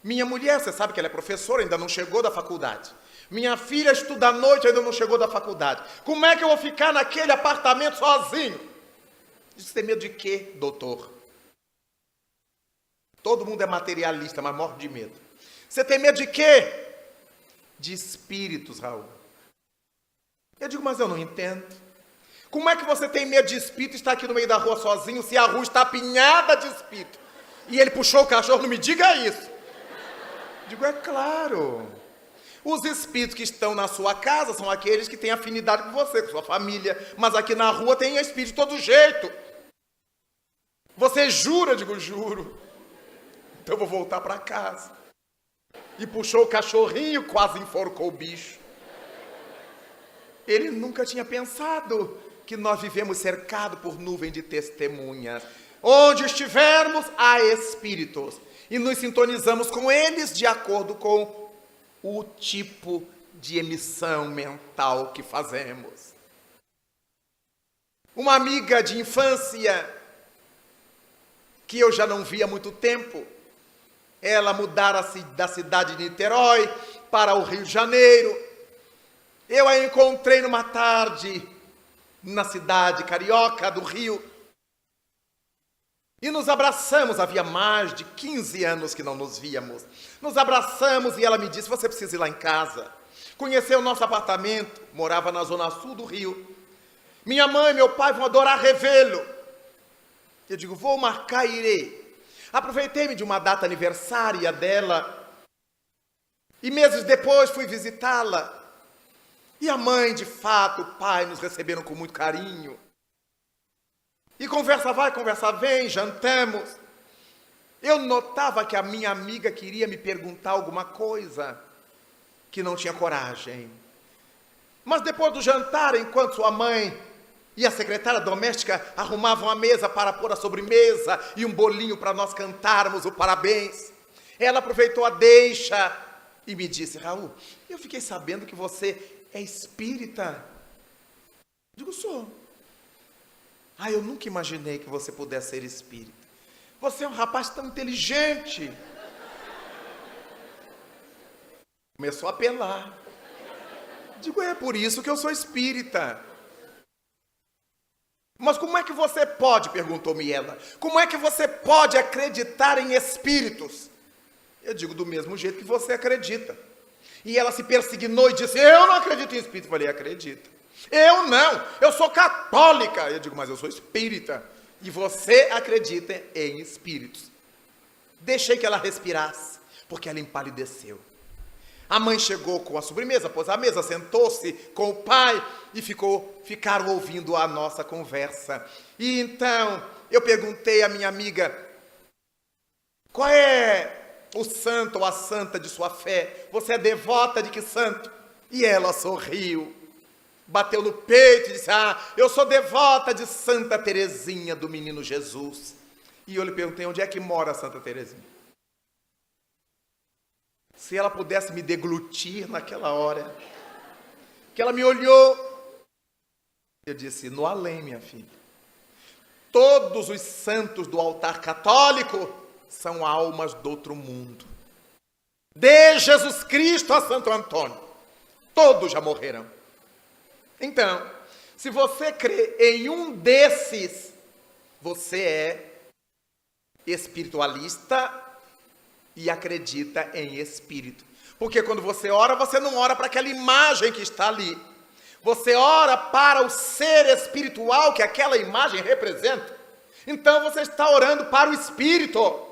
Minha mulher, você sabe que ela é professora, ainda não chegou da faculdade. Minha filha estuda à noite, ainda não chegou da faculdade. Como é que eu vou ficar naquele apartamento sozinho? Você tem medo de quê, doutor? Todo mundo é materialista, mas morre de medo. Você tem medo de quê? De espíritos, Raul. Eu digo: mas eu não entendo. Como é que você tem medo de espírito e está aqui no meio da rua sozinho, se a rua está apinhada de espírito? E ele puxou o cachorro, não me diga isso. Eu digo: é claro. Os espíritos que estão na sua casa são aqueles que têm afinidade com você, com sua família. Mas aqui na rua tem espírito de todo jeito. Você jura? Eu digo: juro. Então eu vou voltar para casa. E puxou o cachorrinho, quase enforcou o bicho. Ele nunca tinha pensado que nós vivemos cercados por nuvem de testemunhas. Onde estivermos, há espíritos. E nos sintonizamos com eles de acordo com o tipo de emissão mental que fazemos. Uma amiga de infância, que eu já não via há muito tempo, ela mudara-se da cidade de Niterói para o Rio de Janeiro. Eu a encontrei numa tarde na cidade carioca do Rio. E nos abraçamos, havia mais de 15 anos que não nos víamos. Nos abraçamos e ela me disse: você precisa ir lá em casa, conhecer o nosso apartamento. Morava na zona sul do Rio. Minha mãe e meu pai vão adorar revê-lo. Eu digo: vou marcar e irei. Aproveitei-me de uma data aniversária dela e meses depois fui visitá-la. E a mãe, de fato, o pai nos receberam com muito carinho. E conversa vai, conversa vem, jantamos. Eu notava que a minha amiga queria me perguntar alguma coisa, que não tinha coragem. Mas depois do jantar, enquanto sua mãe e a secretária doméstica arrumavam a mesa para pôr a sobremesa e um bolinho para nós cantarmos o parabéns, ela aproveitou a deixa e me disse: Raul, eu fiquei sabendo que você é espírita. Digo: sou. Ah, eu nunca imaginei que você pudesse ser espírita. Você é um rapaz tão inteligente. Começou a apelar. Digo: é por isso que eu sou espírita. Mas como é que você pode, perguntou-me ela, como é que você pode acreditar em espíritos? Eu digo: do mesmo jeito que você acredita. E ela se persignou e disse: eu não acredito em espírito. Eu falei: acredita. Eu não, eu sou católica. Eu digo: mas eu sou espírita. E você acredita em espíritos. Deixei que ela respirasse, porque ela empalideceu. A mãe chegou com a sobremesa, pôs a mesa, sentou-se com o pai e ficaram ouvindo a nossa conversa. E então eu perguntei à minha amiga: qual é o santo ou a santa de sua fé? Você é devota de que santo? E ela sorriu, bateu no peito e disse: eu sou devota de Santa Teresinha do Menino Jesus. E eu lhe perguntei: onde é que mora Santa Teresinha? Se ela pudesse me deglutir naquela hora, que ela me olhou, eu disse: no além, minha filha. Todos os santos do altar católico são almas do outro mundo. De Jesus Cristo a Santo Antônio, todos já morreram. Então, se você crê em um desses, você é espiritualista e acredita em espírito. Porque quando você ora, você não ora para aquela imagem que está ali. Você ora para o ser espiritual que aquela imagem representa. Então você está orando para o espírito.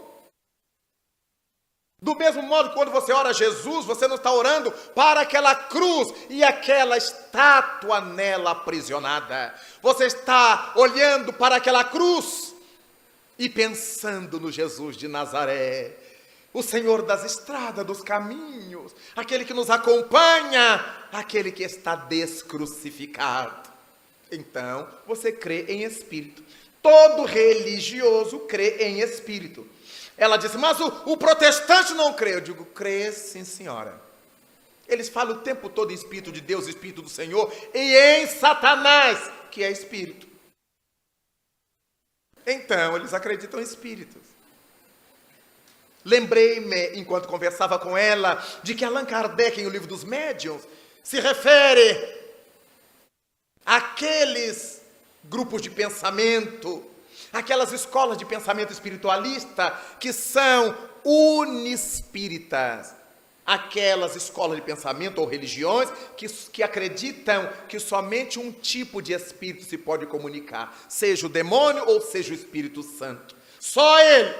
Do mesmo modo que quando você ora a Jesus, você não está orando para aquela cruz e aquela estátua nela aprisionada. Você está olhando para aquela cruz e pensando no Jesus de Nazaré, o Senhor das estradas, dos caminhos, aquele que nos acompanha, aquele que está descrucificado. Então, você crê em espírito. Todo religioso crê em espírito. Ela disse, mas o protestante não crê. Eu digo, crê sim, senhora. Eles falam o tempo todo em Espírito de Deus, Espírito do Senhor, e em Satanás, que é Espírito. Então, eles acreditam em espíritos. Lembrei-me, enquanto conversava com ela, de que Allan Kardec, em O Livro dos Médiuns, se refere àqueles grupos de pensamento, aquelas escolas de pensamento espiritualista que são unispíritas. Aquelas escolas de pensamento ou religiões que acreditam que somente um tipo de espírito se pode comunicar, seja o demônio ou seja o Espírito Santo. Só ele.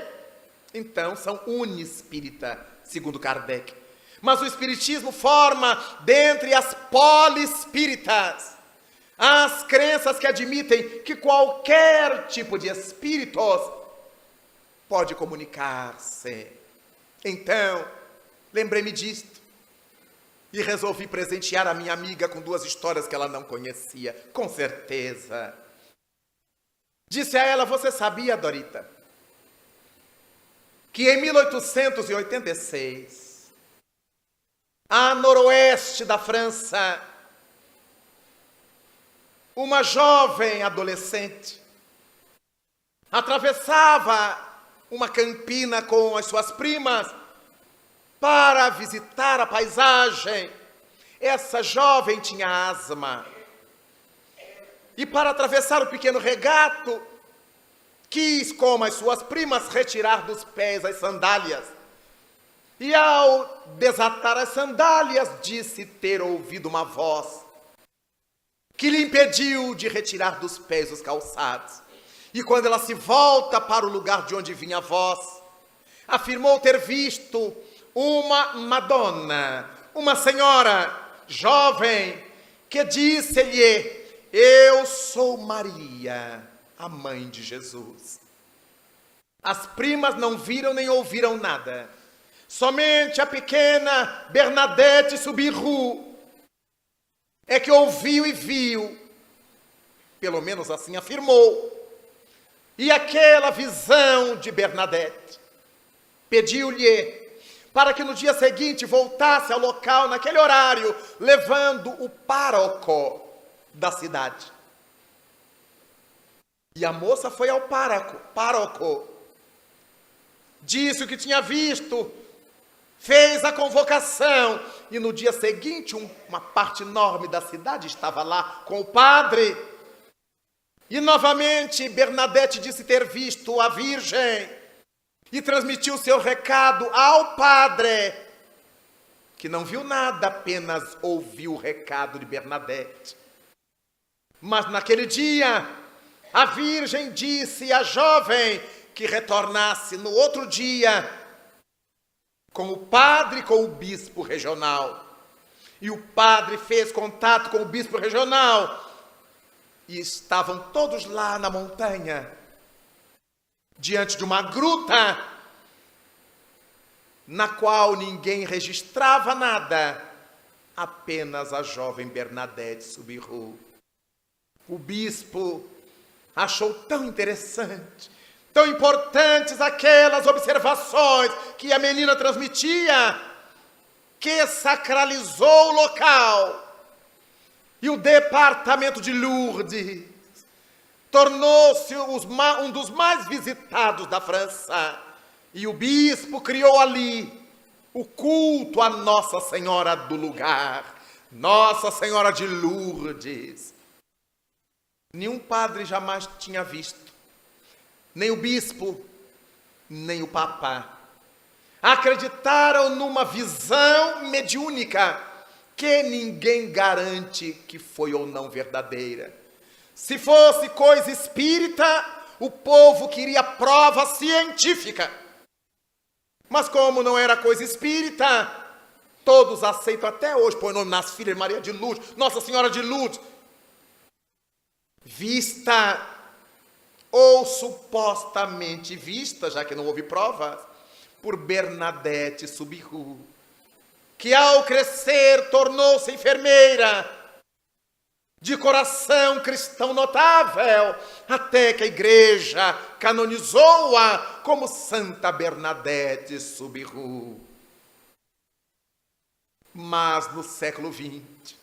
Então, são unispírita, segundo Kardec. Mas o espiritismo forma dentre as polispíritas as crenças que admitem que qualquer tipo de espíritos pode comunicar-se. Então, lembrei-me disto e resolvi presentear a minha amiga com 2 histórias que ela não conhecia, com certeza. Disse a ela, você sabia, Dorita, que em 1886, a noroeste da França, uma jovem adolescente atravessava uma campina com as suas primas para visitar a paisagem. Essa jovem tinha asma. E para atravessar o pequeno regato, quis, como as suas primas, retirar dos pés as sandálias. E ao desatar as sandálias, disse ter ouvido uma voz que lhe impediu de retirar dos pés os calçados. E quando ela se volta para o lugar de onde vinha a voz, afirmou ter visto uma Madonna, uma senhora jovem, que disse-lhe, eu sou Maria, a mãe de Jesus. As primas não viram nem ouviram nada. Somente a pequena Bernadette Soubirous é que ouviu e viu, pelo menos assim afirmou. E aquela visão de Bernadette pediu-lhe para que no dia seguinte voltasse ao local, naquele horário, levando o pároco da cidade. E a moça foi ao pároco, disse o que tinha visto, fez a convocação, e no dia seguinte uma parte enorme da cidade estava lá com o padre. E novamente Bernadette disse ter visto a Virgem e transmitiu seu recado ao padre, que não viu nada, apenas ouviu o recado de Bernadette. Mas naquele dia, a Virgem disse à jovem que retornasse no outro dia com o padre e com o bispo regional. E o padre fez contato com o bispo regional e estavam todos lá na montanha, diante de uma gruta, na qual ninguém registrava nada, apenas a jovem Bernadette Soubirous. O bispo achou tão interessante, tão importantes aquelas observações que a menina transmitia, que sacralizou o local. E o departamento de Lourdes tornou-se um dos mais visitados da França. E o bispo criou ali o culto à Nossa Senhora do lugar, Nossa Senhora de Lourdes. Nenhum padre jamais tinha visto, nem o bispo, nem o papa. Acreditaram numa visão mediúnica que ninguém garante que foi ou não verdadeira. Se fosse coisa espírita, o povo queria prova científica. Mas como não era coisa espírita, todos aceitam até hoje, põe o nome nas filhas, Maria de Lourdes, Nossa Senhora de Lourdes, vista ou supostamente vista, já que não houve provas, por Bernadette Soubirous, que ao crescer tornou-se enfermeira, de coração cristão notável, até que a igreja canonizou-a como Santa Bernadette Soubirous. Mas no século XX,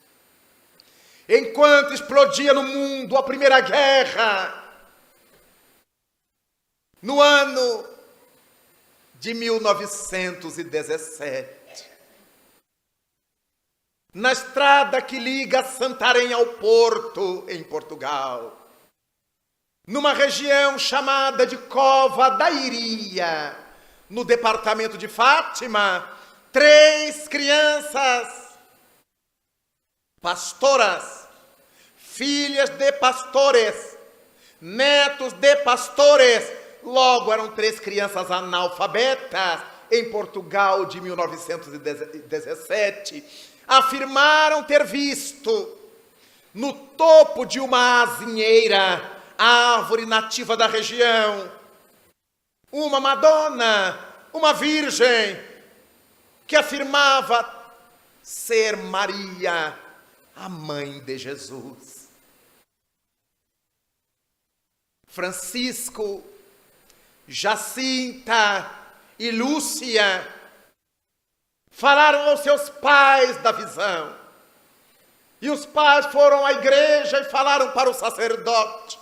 enquanto explodia no mundo a Primeira Guerra, no ano de 1917, na estrada que liga Santarém ao Porto, em Portugal, numa região chamada de Cova da Iria, no departamento de Fátima, 3 crianças, pastoras, filhas de pastores, netos de pastores, logo eram 3 crianças analfabetas, em Portugal de 1917, afirmaram ter visto no topo de uma azinheira, árvore nativa da região, uma Madonna, uma virgem, que afirmava ser Maria, a mãe de Jesus. Francisco, Jacinta e Lúcia falaram aos seus pais da visão. E os pais foram à igreja e falaram para o sacerdote,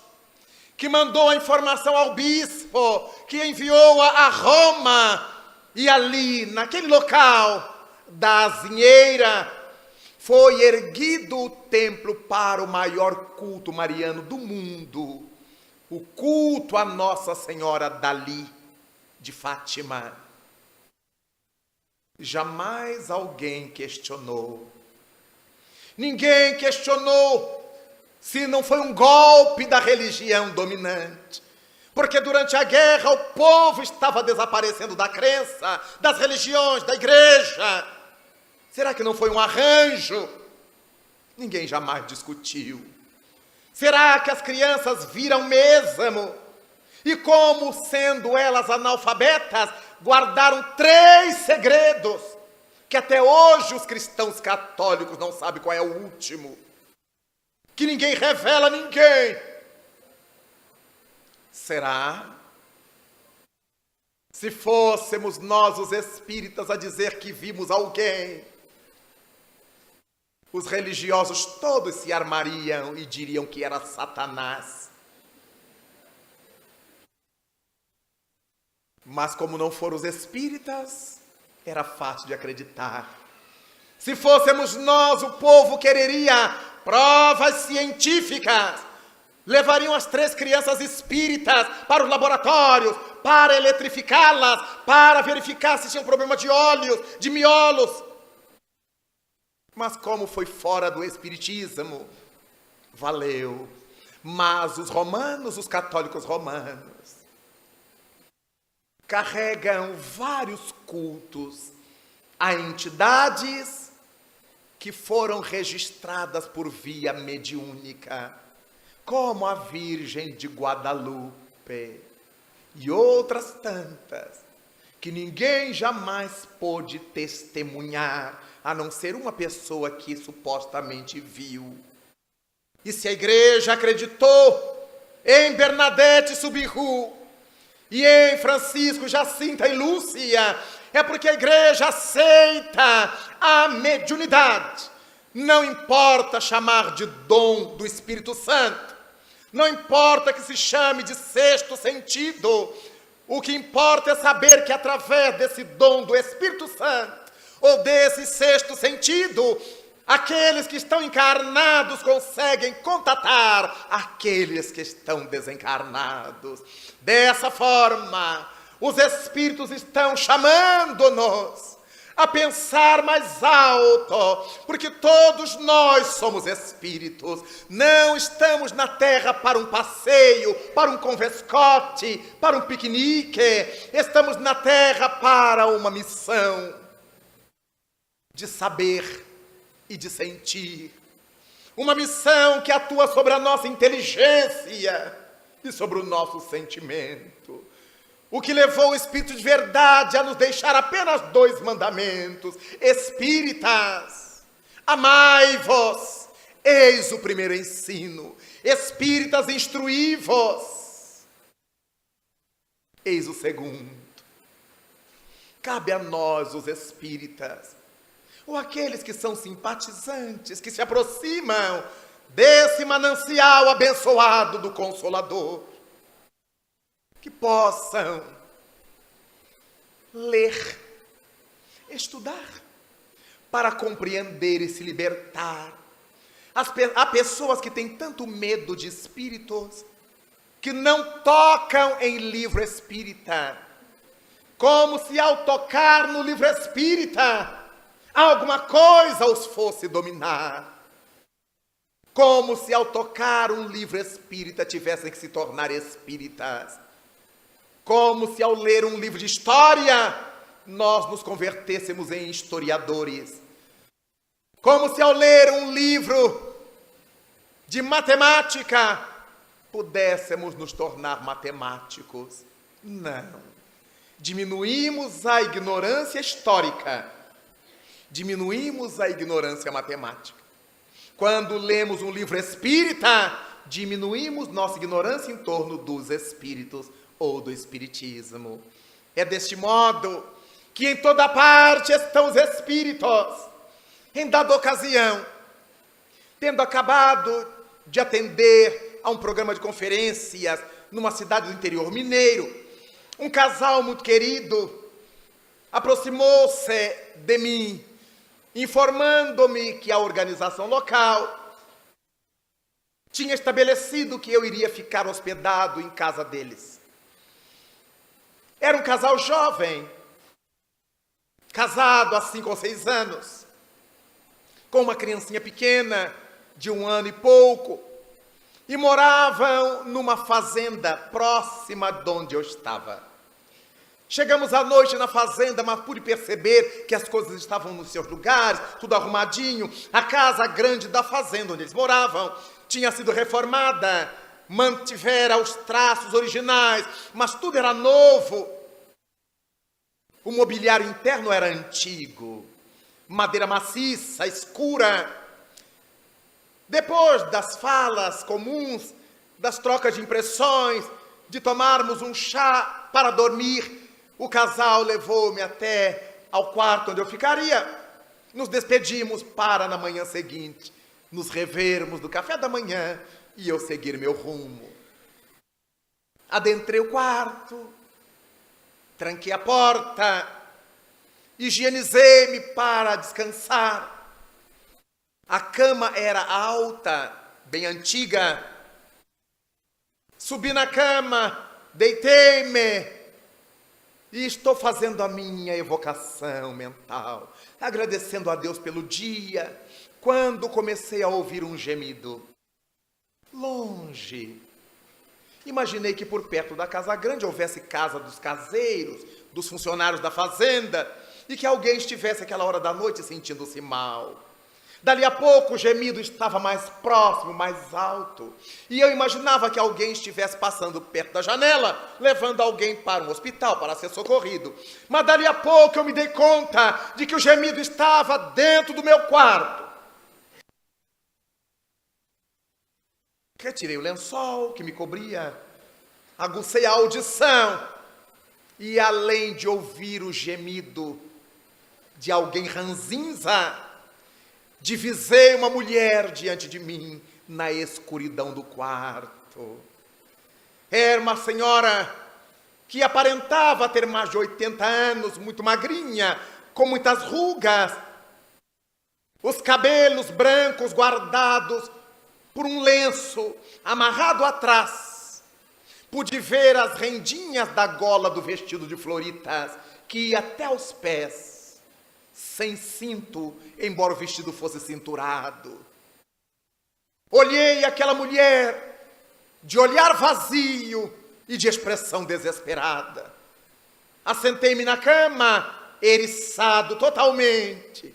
que mandou a informação ao bispo, que enviou-a a Roma. E ali, naquele local da azinheira, foi erguido o templo para o maior culto mariano do mundo, o culto a Nossa Senhora Dali de Fátima. Jamais alguém questionou. Ninguém questionou se não foi um golpe da religião dominante. Porque durante a guerra o povo estava desaparecendo da crença, das religiões, da igreja. Será que não foi um arranjo? Ninguém jamais discutiu. Será que as crianças viram mesmo? E como, sendo elas analfabetas, guardaram 3 segredos, que até hoje os cristãos católicos não sabem qual é o último, que ninguém revela a ninguém. Será? Se fôssemos nós, os espíritas, a dizer que vimos alguém, os religiosos todos se armariam e diriam que era Satanás. Mas como não foram os espíritas, era fácil de acreditar. Se fôssemos nós, o povo quereria provas científicas. Levariam as 3 crianças espíritas para os laboratórios, para eletrificá-las, para verificar se tinham problema de olhos, de miolos. Mas como foi fora do espiritismo, valeu. Mas os romanos, os católicos romanos, carregam vários cultos a entidades que foram registradas por via mediúnica, como a Virgem de Guadalupe e outras tantas, que ninguém jamais pôde testemunhar, a não ser uma pessoa que supostamente viu. E se a igreja acreditou em Bernadette Soubirous e em Francisco, Jacinta e Lúcia, é porque a igreja aceita a mediunidade. Não importa chamar de dom do Espírito Santo, não importa que se chame de 6º sentido, o que importa é saber que através desse dom do Espírito Santo, ou desse 6º sentido, aqueles que estão encarnados conseguem contatar aqueles que estão desencarnados. Dessa forma, os Espíritos estão chamando-nos a pensar mais alto, porque todos nós somos espíritos. Não estamos na terra para um passeio, para um convescote, para um piquenique. Estamos na terra para uma missão de saber e de sentir. Uma missão que atua sobre a nossa inteligência e sobre o nosso sentimento. O que levou o Espírito de verdade a nos deixar apenas 2 mandamentos. Espíritas, amai-vos, eis o primeiro ensino. Espíritas, instruí-vos, eis o segundo. Cabe a nós, os espíritas, ou aqueles que são simpatizantes, que se aproximam desse manancial abençoado do Consolador, que possam ler, estudar, para compreender e se libertar. Há pessoas que têm tanto medo de espíritos, que não tocam em livro espírita, como se ao tocar no livro espírita, alguma coisa os fosse dominar. Como se ao tocar um livro espírita tivessem que se tornar espíritas. Como se ao ler um livro de história, nós nos convertêssemos em historiadores. Como se ao ler um livro de matemática, pudéssemos nos tornar matemáticos. Não. Diminuímos a ignorância histórica. Diminuímos a ignorância matemática. Quando lemos um livro espírita, diminuímos nossa ignorância em torno dos espíritos ou do espiritismo. É deste modo que em toda parte estão os espíritos. Em dada ocasião, tendo acabado de atender a um programa de conferências numa cidade do interior mineiro, um casal muito querido aproximou-se de mim, informando-me que a organização local tinha estabelecido que eu iria ficar hospedado em casa deles. Era um casal jovem, casado há 5 ou 6 anos, com uma criancinha pequena de 1 ano e pouco, e moravam numa fazenda próxima de onde eu estava. Chegamos à noite na fazenda, mas pude perceber que as coisas estavam nos seus lugares, tudo arrumadinho. A casa grande da fazenda onde eles moravam tinha sido reformada, mantivera os traços originais, mas tudo era novo. O mobiliário interno era antigo, madeira maciça, escura. Depois das falas comuns, das trocas de impressões, de tomarmos um chá para dormir, o casal levou-me até ao quarto onde eu ficaria. Nos despedimos para, na manhã seguinte, nos revermos do café da manhã e eu seguir meu rumo. Adentrei o quarto, tranquei a porta, higienizei-me para descansar. A cama era alta, bem antiga. Subi na cama, deitei-me e estou fazendo a minha evocação mental, agradecendo a Deus pelo dia, quando comecei a ouvir um gemido. Longe. Imaginei que por perto da casa grande houvesse casa dos caseiros, dos funcionários da fazenda, e que alguém estivesse àquela hora da noite sentindo-se mal. Dali a pouco o gemido estava mais próximo, mais alto, e eu imaginava que alguém estivesse passando perto da janela, levando alguém para um hospital para ser socorrido. Mas dali a pouco eu me dei conta de que o gemido estava dentro do meu quarto. Retirei o lençol que me cobria, aguçei a audição, e além de ouvir o gemido de alguém ranzinza, divisei uma mulher diante de mim na escuridão do quarto. Era uma senhora que aparentava ter mais de 80 anos, muito magrinha, com muitas rugas, os cabelos brancos guardados por um lenço amarrado atrás. Pude ver as rendinhas da gola do vestido de floritas, que ia até os pés. sem cinto, embora o vestido fosse cinturado. Olhei aquela mulher de olhar vazio e de expressão desesperada. Assentei-me na cama, eriçado totalmente.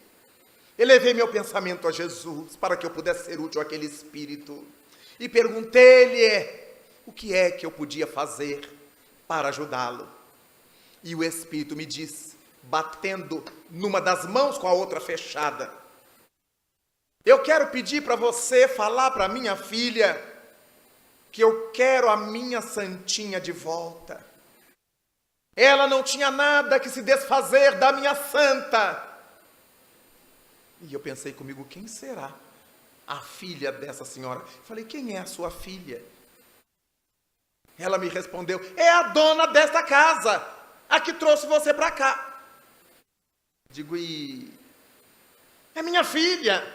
Elevei meu pensamento a Jesus para que eu pudesse ser útil àquele espírito. E perguntei-lhe o que é que eu podia fazer para ajudá-lo. E o espírito me disse, batendo numa das mãos com a outra fechada: eu quero pedir para você falar para minha filha que eu quero a minha santinha de volta. Ela não tinha nada que se desfazer da minha santa. E eu pensei comigo, quem será a filha dessa senhora? Falei, quem é a sua filha? Ela me respondeu, é a dona desta casa, a que trouxe você para cá. Digo, e é minha filha.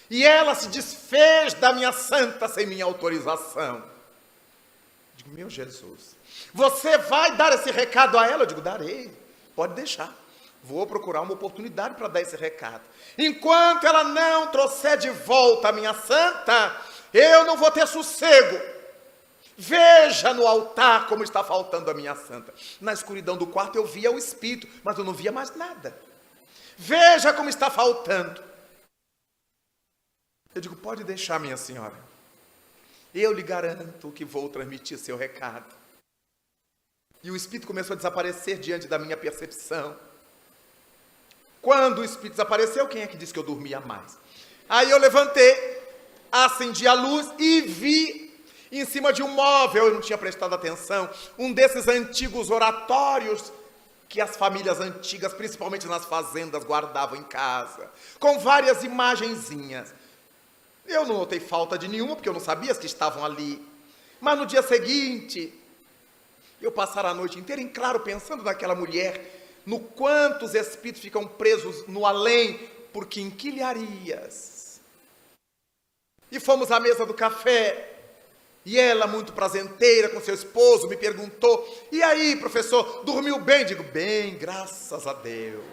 E ela se desfez da minha santa sem minha autorização. Digo, meu Jesus, você vai dar esse recado a ela? Eu digo, darei, pode deixar. Vou procurar uma oportunidade para dar esse recado. Enquanto ela não trouxer de volta a minha santa, eu não vou ter sossego. Veja no altar como está faltando a minha santa. Na escuridão do quarto eu via o espírito, mas eu não via mais nada. Veja como está faltando. Eu digo, pode deixar, minha senhora. Eu lhe garanto que vou transmitir seu recado. E o espírito começou a desaparecer diante da minha percepção. Quando o espírito desapareceu, quem é que disse que eu dormia mais? Aí eu levantei, acendi a luz e vi em cima de um móvel, eu não tinha prestado atenção, um desses antigos oratórios que as famílias antigas, principalmente nas fazendas, guardavam em casa, com várias imagenzinhas. Eu não notei falta de nenhuma, porque eu não sabia as que estavam ali. Mas no dia seguinte, eu passara a noite inteira em claro pensando naquela mulher, no quanto os espíritos ficam presos no além por quinquilharias. E fomos à mesa do café, e ela, muito prazenteira com seu esposo, me perguntou, e aí, professor, dormiu bem? Digo, bem, graças a Deus.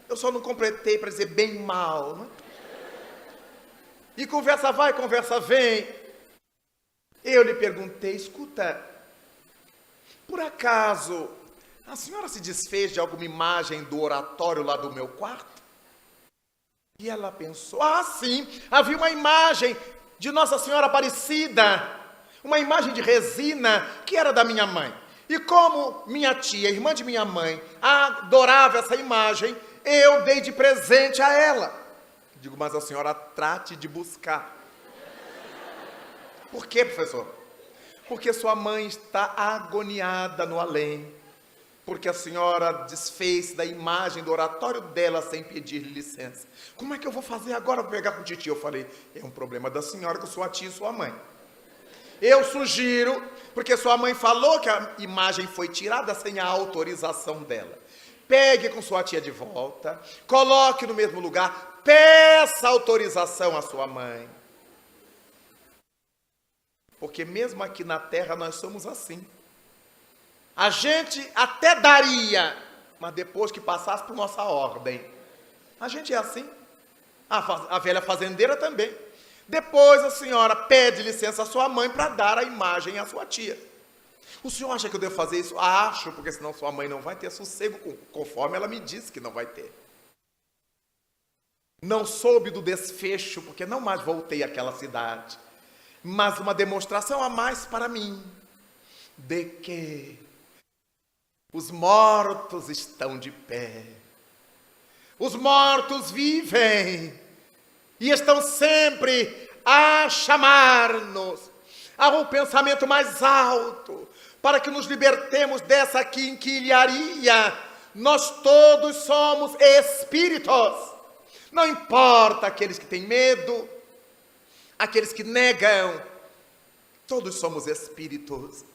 Eu só não completei para dizer bem mal, não é? E conversa vai, conversa vem. Eu lhe perguntei, escuta, por acaso a senhora se desfez de alguma imagem do oratório lá do meu quarto? E ela pensou, sim, havia uma imagem de Nossa Senhora Aparecida, uma imagem de resina que era da minha mãe. E como minha tia, irmã de minha mãe, adorava essa imagem, eu dei de presente a ela. Digo, mas a senhora trate de buscar. Por quê, professor? Porque sua mãe está agoniada no além. Porque a senhora desfez da imagem do oratório dela sem pedir licença. Como é que eu vou fazer agora para pegar com o titio? Eu falei, é um problema da senhora com sua tia e sua mãe. Eu sugiro, porque sua mãe falou que a imagem foi tirada sem a autorização dela. Pegue com sua tia de volta, coloque no mesmo lugar, peça autorização à sua mãe. Porque mesmo aqui na terra nós somos assim. A gente até daria, mas depois que passasse por nossa ordem. A gente é assim. A velha fazendeira também. Depois a senhora pede licença à sua mãe para dar a imagem à sua tia. O senhor acha que eu devo fazer isso? Acho, porque senão sua mãe não vai ter sossego, conforme ela me disse que não vai ter. Não soube do desfecho, porque não mais voltei àquela cidade. Mas uma demonstração a mais para mim, de que os mortos estão de pé. Os mortos vivem e estão sempre a chamar-nos ao pensamento mais alto, para que nos libertemos dessa quinquilharia. Nós todos somos espíritos. Não importa aqueles que têm medo, aqueles que negam, todos somos espíritos.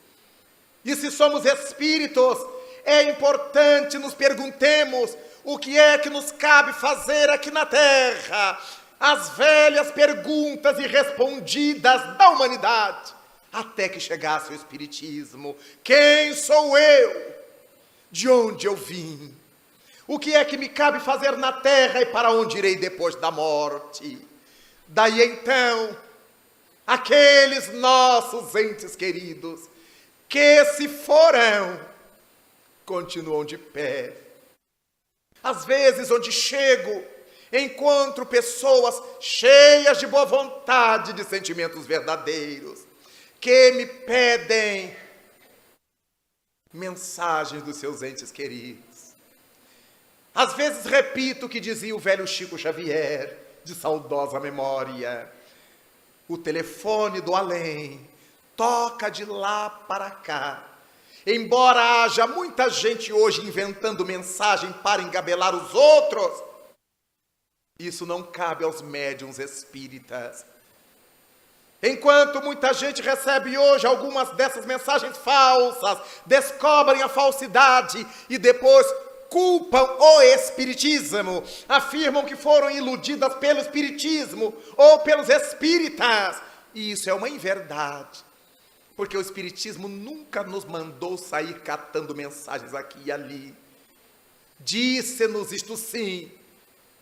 E se somos espíritos, é importante nos perguntemos o que é que nos cabe fazer aqui na terra. As velhas perguntas irrespondidas da humanidade, até que chegasse o Espiritismo. Quem sou eu? De onde eu vim? O que é que me cabe fazer na terra e para onde irei depois da morte? Daí então, aqueles nossos entes queridos que se foram, continuam de pé. Às vezes, onde chego, encontro pessoas cheias de boa vontade, de sentimentos verdadeiros, que me pedem mensagens dos seus entes queridos. Às vezes repito o que dizia o velho Chico Xavier, de saudosa memória: o telefone do além toca de lá para cá. Embora haja muita gente hoje inventando mensagem para engabelar os outros, isso não cabe aos médiuns espíritas. Enquanto muita gente recebe hoje algumas dessas mensagens falsas, descobrem a falsidade e depois culpam o espiritismo, afirmam que foram iludidas pelo espiritismo ou pelos espíritas. E isso é uma inverdade, porque o espiritismo nunca nos mandou sair catando mensagens aqui e ali. Disse-nos isto sim,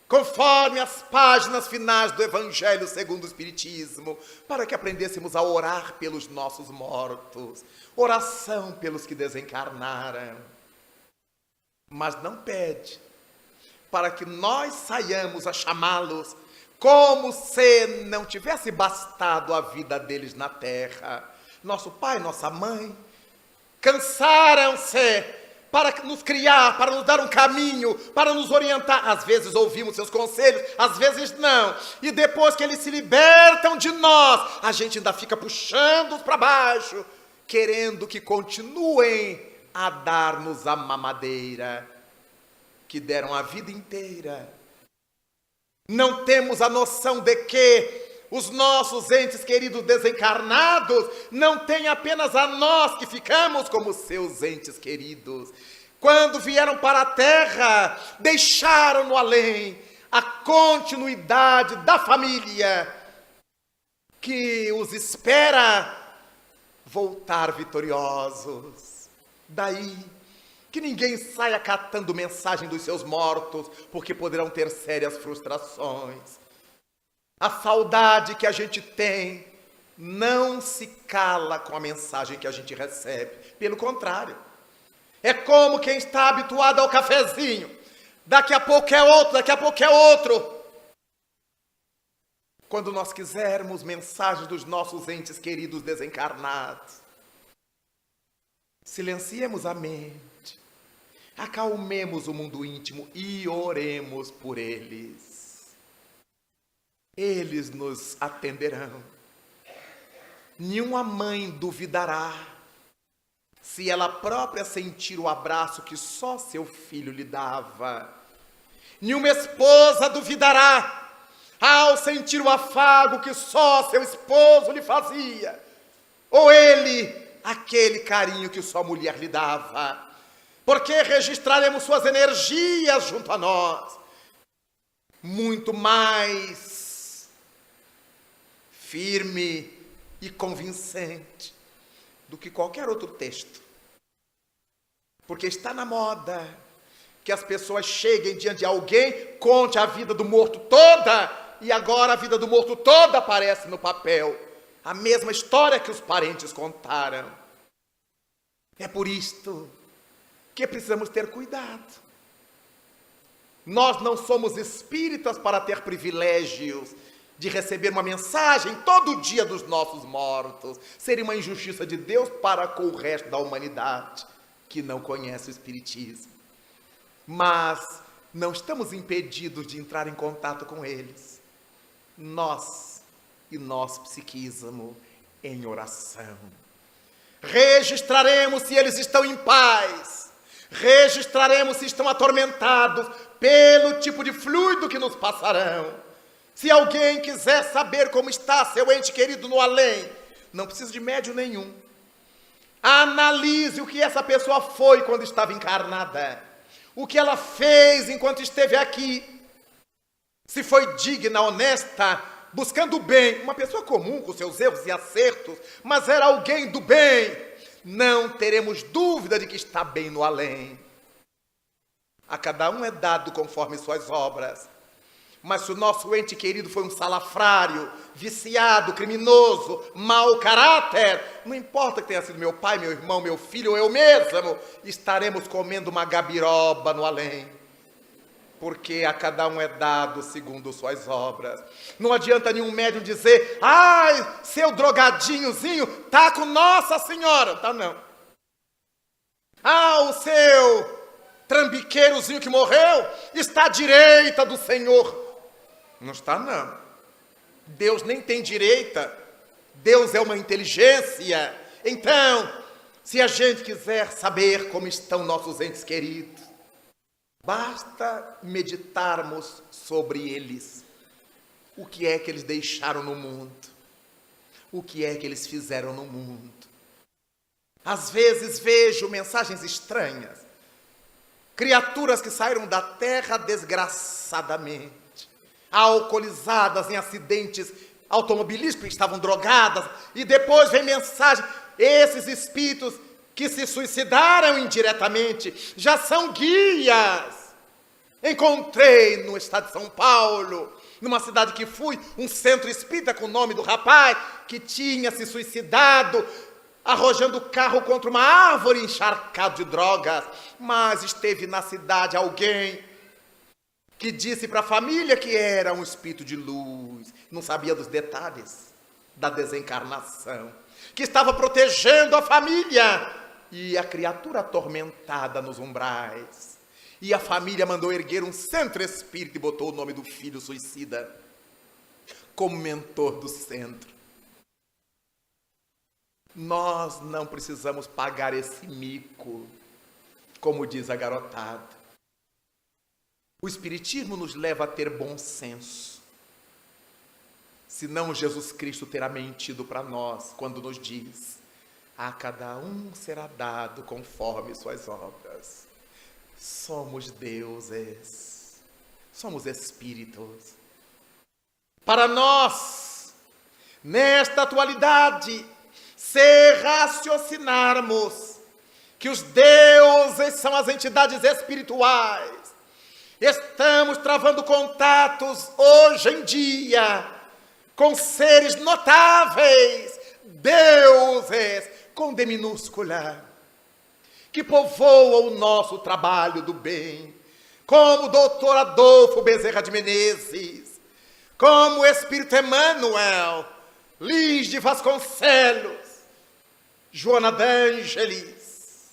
conforme as páginas finais do Evangelho segundo o Espiritismo, para que aprendêssemos a orar pelos nossos mortos, oração pelos que desencarnaram. Mas não pede para que nós saiamos a chamá-los como se não tivesse bastado a vida deles na terra. Nosso pai, nossa mãe, cansaram-se para nos criar, para nos dar um caminho, para nos orientar. Às vezes ouvimos seus conselhos, às vezes não. E depois que eles se libertam de nós, a gente ainda fica puxando-os para baixo, querendo que continuem a dar-nos a mamadeira que deram a vida inteira. Não temos a noção de que os nossos entes queridos desencarnados não têm apenas a nós que ficamos como seus entes queridos. Quando vieram para a terra, deixaram no além a continuidade da família que os espera voltar vitoriosos. Daí que ninguém saia catando mensagem dos seus mortos, porque poderão ter sérias frustrações. A saudade que a gente tem não se cala com a mensagem que a gente recebe. Pelo contrário, é como quem está habituado ao cafezinho. Daqui a pouco é outro, daqui a pouco é outro. Quando nós quisermos mensagens dos nossos entes queridos desencarnados, silenciemos a mente, acalmemos o mundo íntimo e oremos por eles. Eles nos atenderão. Nenhuma mãe duvidará se ela própria sentir o abraço que só seu filho lhe dava. Nenhuma esposa duvidará ao sentir o afago que só seu esposo lhe fazia. Ou ele, aquele carinho que sua mulher lhe dava. Porque registraremos suas energias junto a nós. Muito mais firme e convincente do que qualquer outro texto. Porque está na moda que as pessoas cheguem diante de alguém, conte a vida do morto toda, e agora a vida do morto toda aparece no papel. A mesma história que os parentes contaram. É por isto que precisamos ter cuidado. Nós não somos espíritas para ter privilégios de receber uma mensagem todo dia dos nossos mortos. Seria uma injustiça de Deus para com o resto da humanidade que não conhece o Espiritismo. Mas não estamos impedidos de entrar em contato com eles. Nós e nosso psiquismo em oração. Registraremos se eles estão em paz. Registraremos se estão atormentados pelo tipo de fluido que nos passarão. Se alguém quiser saber como está seu ente querido no além, não precisa de médium nenhum. Analise o que essa pessoa foi quando estava encarnada. O que ela fez enquanto esteve aqui. Se foi digna, honesta, buscando o bem. Uma pessoa comum com seus erros e acertos, mas era alguém do bem. Não teremos dúvida de que está bem no além. A cada um é dado conforme suas obras. Mas se o nosso ente querido foi um salafrário, viciado, criminoso, mau caráter, não importa que tenha sido meu pai, meu irmão, meu filho ou eu mesmo, estaremos comendo uma gabiroba no além. Porque a cada um é dado segundo suas obras. Não adianta nenhum médium dizer, ai, seu drogadinhozinho tá com Nossa Senhora. Tá não. Ah, o seu trambiqueirozinho que morreu está à direita do Senhor. Não está não. Deus nem tem direita. Deus é uma inteligência. Então, se a gente quiser saber como estão nossos entes queridos, basta meditarmos sobre eles. O que é que eles deixaram no mundo? O que é que eles fizeram no mundo? Às vezes vejo mensagens estranhas. Criaturas que saíram da terra desgraçadamente, alcoolizadas em acidentes automobilísticos, estavam drogadas, e depois vem mensagem, esses espíritos que se suicidaram indiretamente, já são guias. Encontrei no estado de São Paulo, numa cidade que fui, um centro espírita com o nome do rapaz, que tinha se suicidado, arrojando o carro contra uma árvore encharcado de drogas, mas esteve na cidade alguém que disse para a família que era um espírito de luz, não sabia dos detalhes da desencarnação, que estava protegendo a família, e a criatura atormentada nos umbrais. E a família mandou erguer um centro espírita e botou o nome do filho suicida como mentor do centro. Nós não precisamos pagar esse mico, como diz a garotada. O Espiritismo nos leva a ter bom senso. Senão Jesus Cristo terá mentido para nós quando nos diz: a cada um será dado conforme suas obras. Somos deuses, somos espíritos. Para nós, nesta atualidade, se raciocinarmos que os deuses são as entidades espirituais, estamos travando contatos hoje em dia com seres notáveis, deuses, com D minúscula, que povoam o nosso trabalho do bem, como o doutor Adolfo Bezerra de Menezes, como o Espírito Emmanuel, Lins de Vasconcelos, Joana d'Angelis,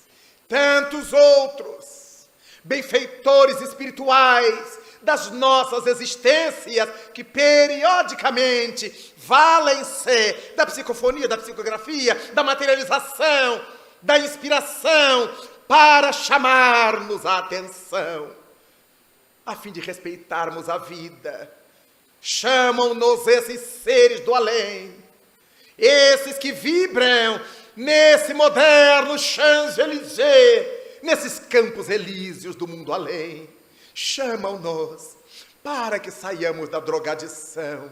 tantos outros benfeitores espirituais das nossas existências, que periodicamente valem-se da psicofonia, da psicografia, da materialização, da inspiração, para chamar-nos a atenção, a fim de respeitarmos a vida. Chamam-nos esses seres do além, esses que vibram nesse moderno Champs-Élysées, nesses campos elíseos do mundo além. Chamam-nos para que saiamos da drogadição,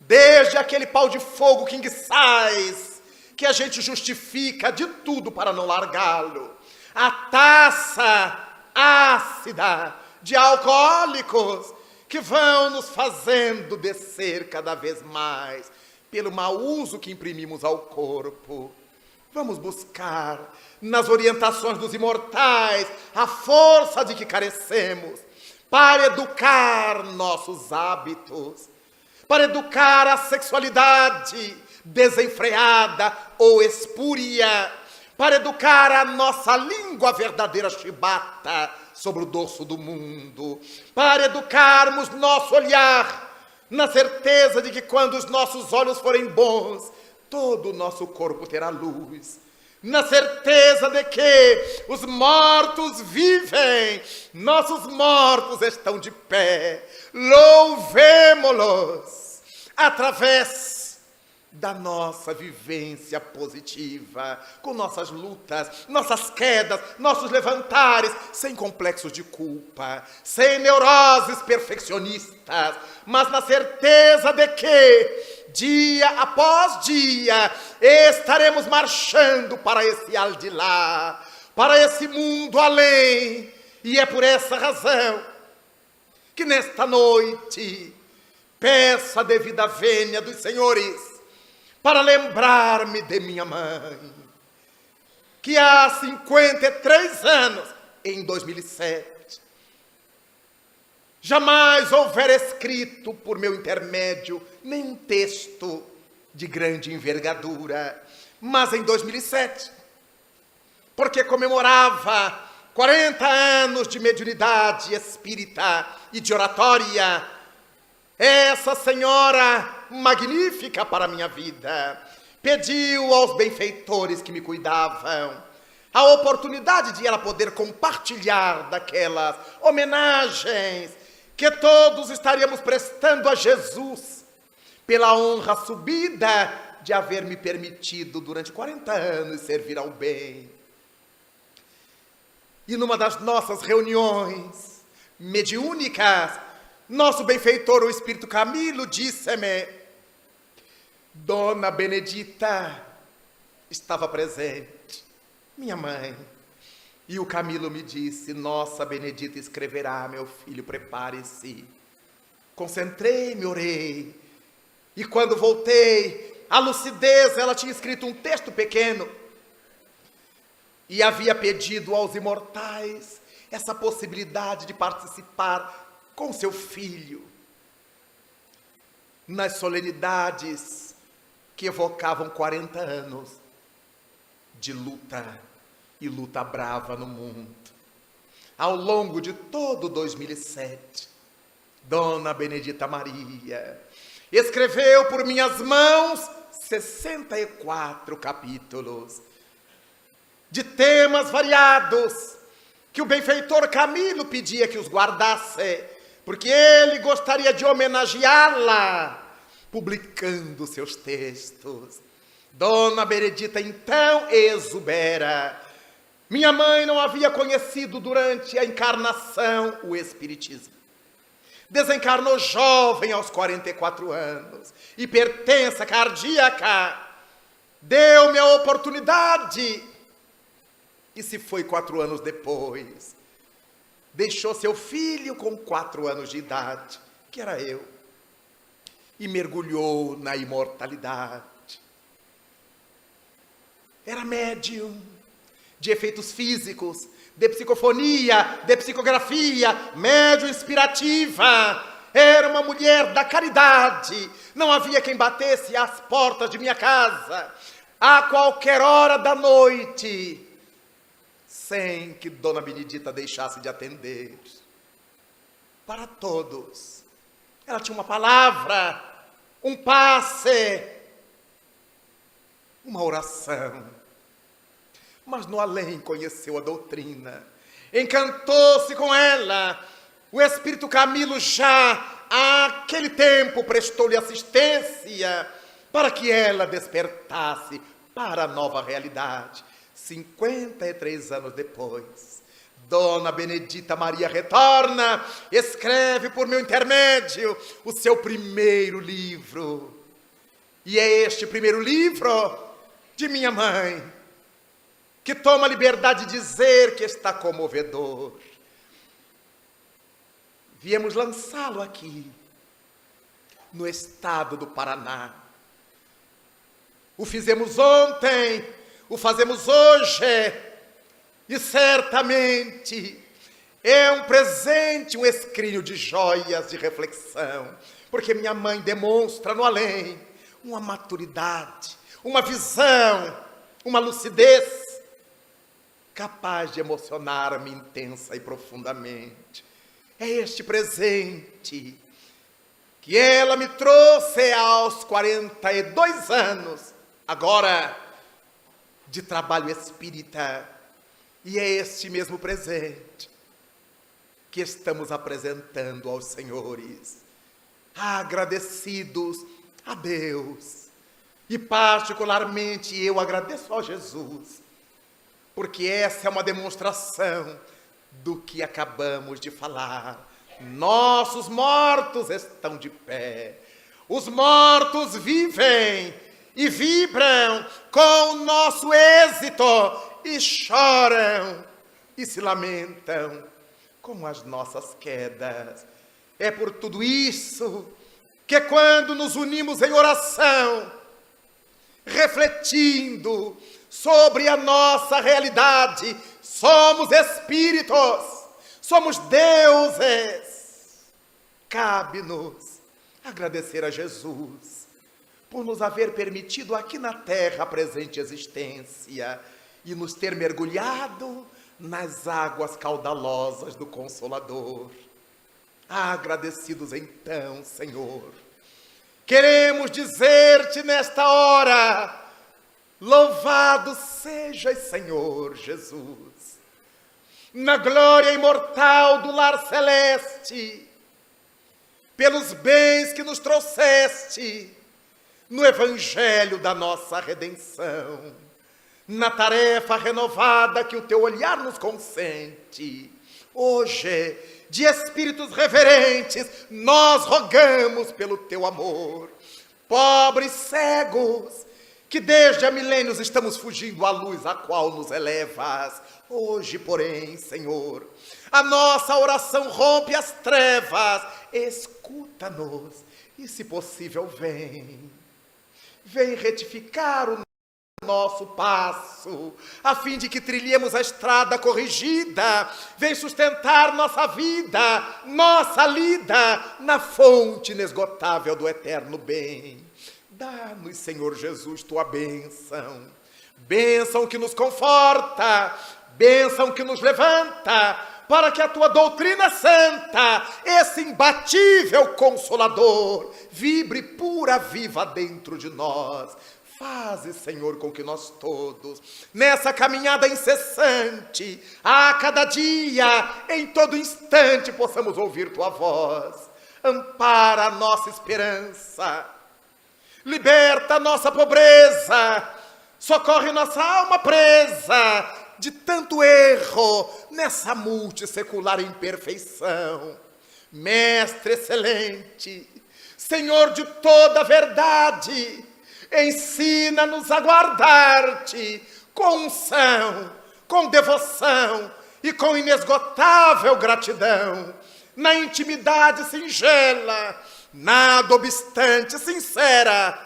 desde aquele pau de fogo king size, que a gente justifica de tudo para não largá-lo, a taça ácida de alcoólicos que vão nos fazendo descer cada vez mais pelo mau uso que imprimimos ao corpo. Vamos buscar nas orientações dos imortais a força de que carecemos para educar nossos hábitos, para educar a sexualidade desenfreada ou espúria, para educar a nossa língua verdadeira chibata sobre o dorso do mundo, para educarmos nosso olhar na certeza de que quando os nossos olhos forem bons, todo o nosso corpo terá luz, na certeza de que os mortos vivem, nossos mortos estão de pé, louvemo-los através da nossa vivência positiva, com nossas lutas, nossas quedas, nossos levantares, sem complexos de culpa, sem neuroses perfeccionistas, mas na certeza de que, dia após dia, estaremos marchando para esse aldilá, para esse mundo além, E é por essa razão que nesta noite peço a devida vênia dos senhores para lembrar-me de minha mãe, que há 53 anos, em 2007, jamais houvera escrito por meu intermédio nenhum texto de grande envergadura, mas em 2007, porque comemorava 40 anos de mediunidade espírita e de oratória, essa senhora magnífica para a minha vida pediu aos benfeitores que me cuidavam a oportunidade de ela poder compartilhar daquelas homenagens que todos estaríamos prestando a Jesus pela honra subida de haver me permitido durante 40 anos servir ao bem. E numa das nossas reuniões mediúnicas, nosso benfeitor, o Espírito Camilo, disse-me: Dona Benedita estava presente, minha mãe. E o Camilo me disse: Nossa Benedita escreverá, meu filho, prepare-se. Concentrei-me, orei. E quando voltei, a lucidez, ela tinha escrito um texto pequeno e havia pedido aos imortais essa possibilidade de participar com seu filho nas solenidades que evocavam 40 anos de luta e luta brava no mundo. Ao longo de todo 2007, Dona Benedita Maria escreveu por minhas mãos 64 capítulos de temas variados, que o benfeitor Camilo pedia que os guardasse, porque ele gostaria de homenageá-la, publicando seus textos. Dona Benedita então exubera. Minha mãe não havia conhecido durante a encarnação o Espiritismo. Desencarnou jovem aos 44 anos, hipertensa cardíaca, deu-me a oportunidade. E se foi 4 anos depois, deixou seu filho com 4 anos de idade, que era eu, e mergulhou na imortalidade. Era médium de efeitos físicos, de psicofonia, de psicografia, médium inspirativa. Era uma mulher da caridade. Não havia quem batesse às portas de minha casa a qualquer hora da noite sem que Dona Benedita deixasse de atender. Para todos. Ela tinha uma palavra, um passe, uma oração. Mas no além conheceu a doutrina. Encantou-se com ela. O Espírito Camilo já, àquele tempo, prestou-lhe assistência para que ela despertasse para a nova realidade. 53 anos depois, Dona Benedita Maria retorna, escreve por meu intermédio o seu primeiro livro. E é este primeiro livro de minha mãe, que toma a liberdade de dizer que está comovedor. Viemos lançá-lo aqui, no estado do Paraná. O fizemos ontem, o fazemos hoje, e certamente é um presente, um escrínio de joias de reflexão, porque minha mãe demonstra no além uma maturidade, uma visão, uma lucidez capaz de emocionar-me intensa e profundamente. É este presente que ela me trouxe aos 42 anos, agora, de trabalho espírita. E é este mesmo presente que estamos apresentando aos senhores, agradecidos a Deus. E particularmente eu agradeço a Jesus, porque essa é uma demonstração do que acabamos de falar. Nossos mortos estão de pé, os mortos vivem e vibram com o nosso êxito, e choram e se lamentam, com as nossas quedas. É por tudo isso que quando nos unimos em oração, refletindo sobre a nossa realidade, somos espíritos, somos deuses. Cabe-nos agradecer a Jesus por nos haver permitido aqui na terra a presente existência e nos ter mergulhado nas águas caudalosas do Consolador. Agradecidos então, Senhor, queremos dizer-te nesta hora: louvado sejas, Senhor Jesus, na glória imortal do lar celeste, pelos bens que nos trouxeste no evangelho da nossa redenção, na tarefa renovada que o teu olhar nos consente. Hoje, de espíritos reverentes, nós rogamos pelo teu amor. Pobres cegos, que desde há milênios estamos fugindo à luz a qual nos elevas. Hoje, porém, Senhor, a nossa oração rompe as trevas. Escuta-nos e, se possível, vem retificar o nosso passo, a fim de que trilhemos a estrada corrigida. Vem sustentar nossa vida, nossa lida na fonte inesgotável do eterno bem. Dá-nos, Senhor Jesus, tua bênção, bênção que nos conforta, bênção que nos levanta, para que a tua doutrina santa, esse imbatível Consolador, vibre pura viva dentro de nós. Faze, Senhor, com que nós todos, nessa caminhada incessante, a cada dia, em todo instante, possamos ouvir tua voz. Ampara a nossa esperança, liberta a nossa pobreza, socorre nossa alma presa de tanto erro nessa multissecular imperfeição. Mestre excelente, Senhor de toda a verdade, ensina-nos a guardar-te com unção, com devoção e com inesgotável gratidão, na intimidade singela, nada obstante sincera,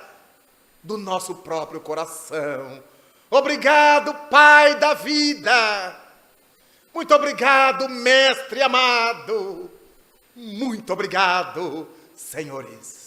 do nosso próprio coração. Obrigado, Pai da vida. Muito obrigado, Mestre amado. Muito obrigado, senhores.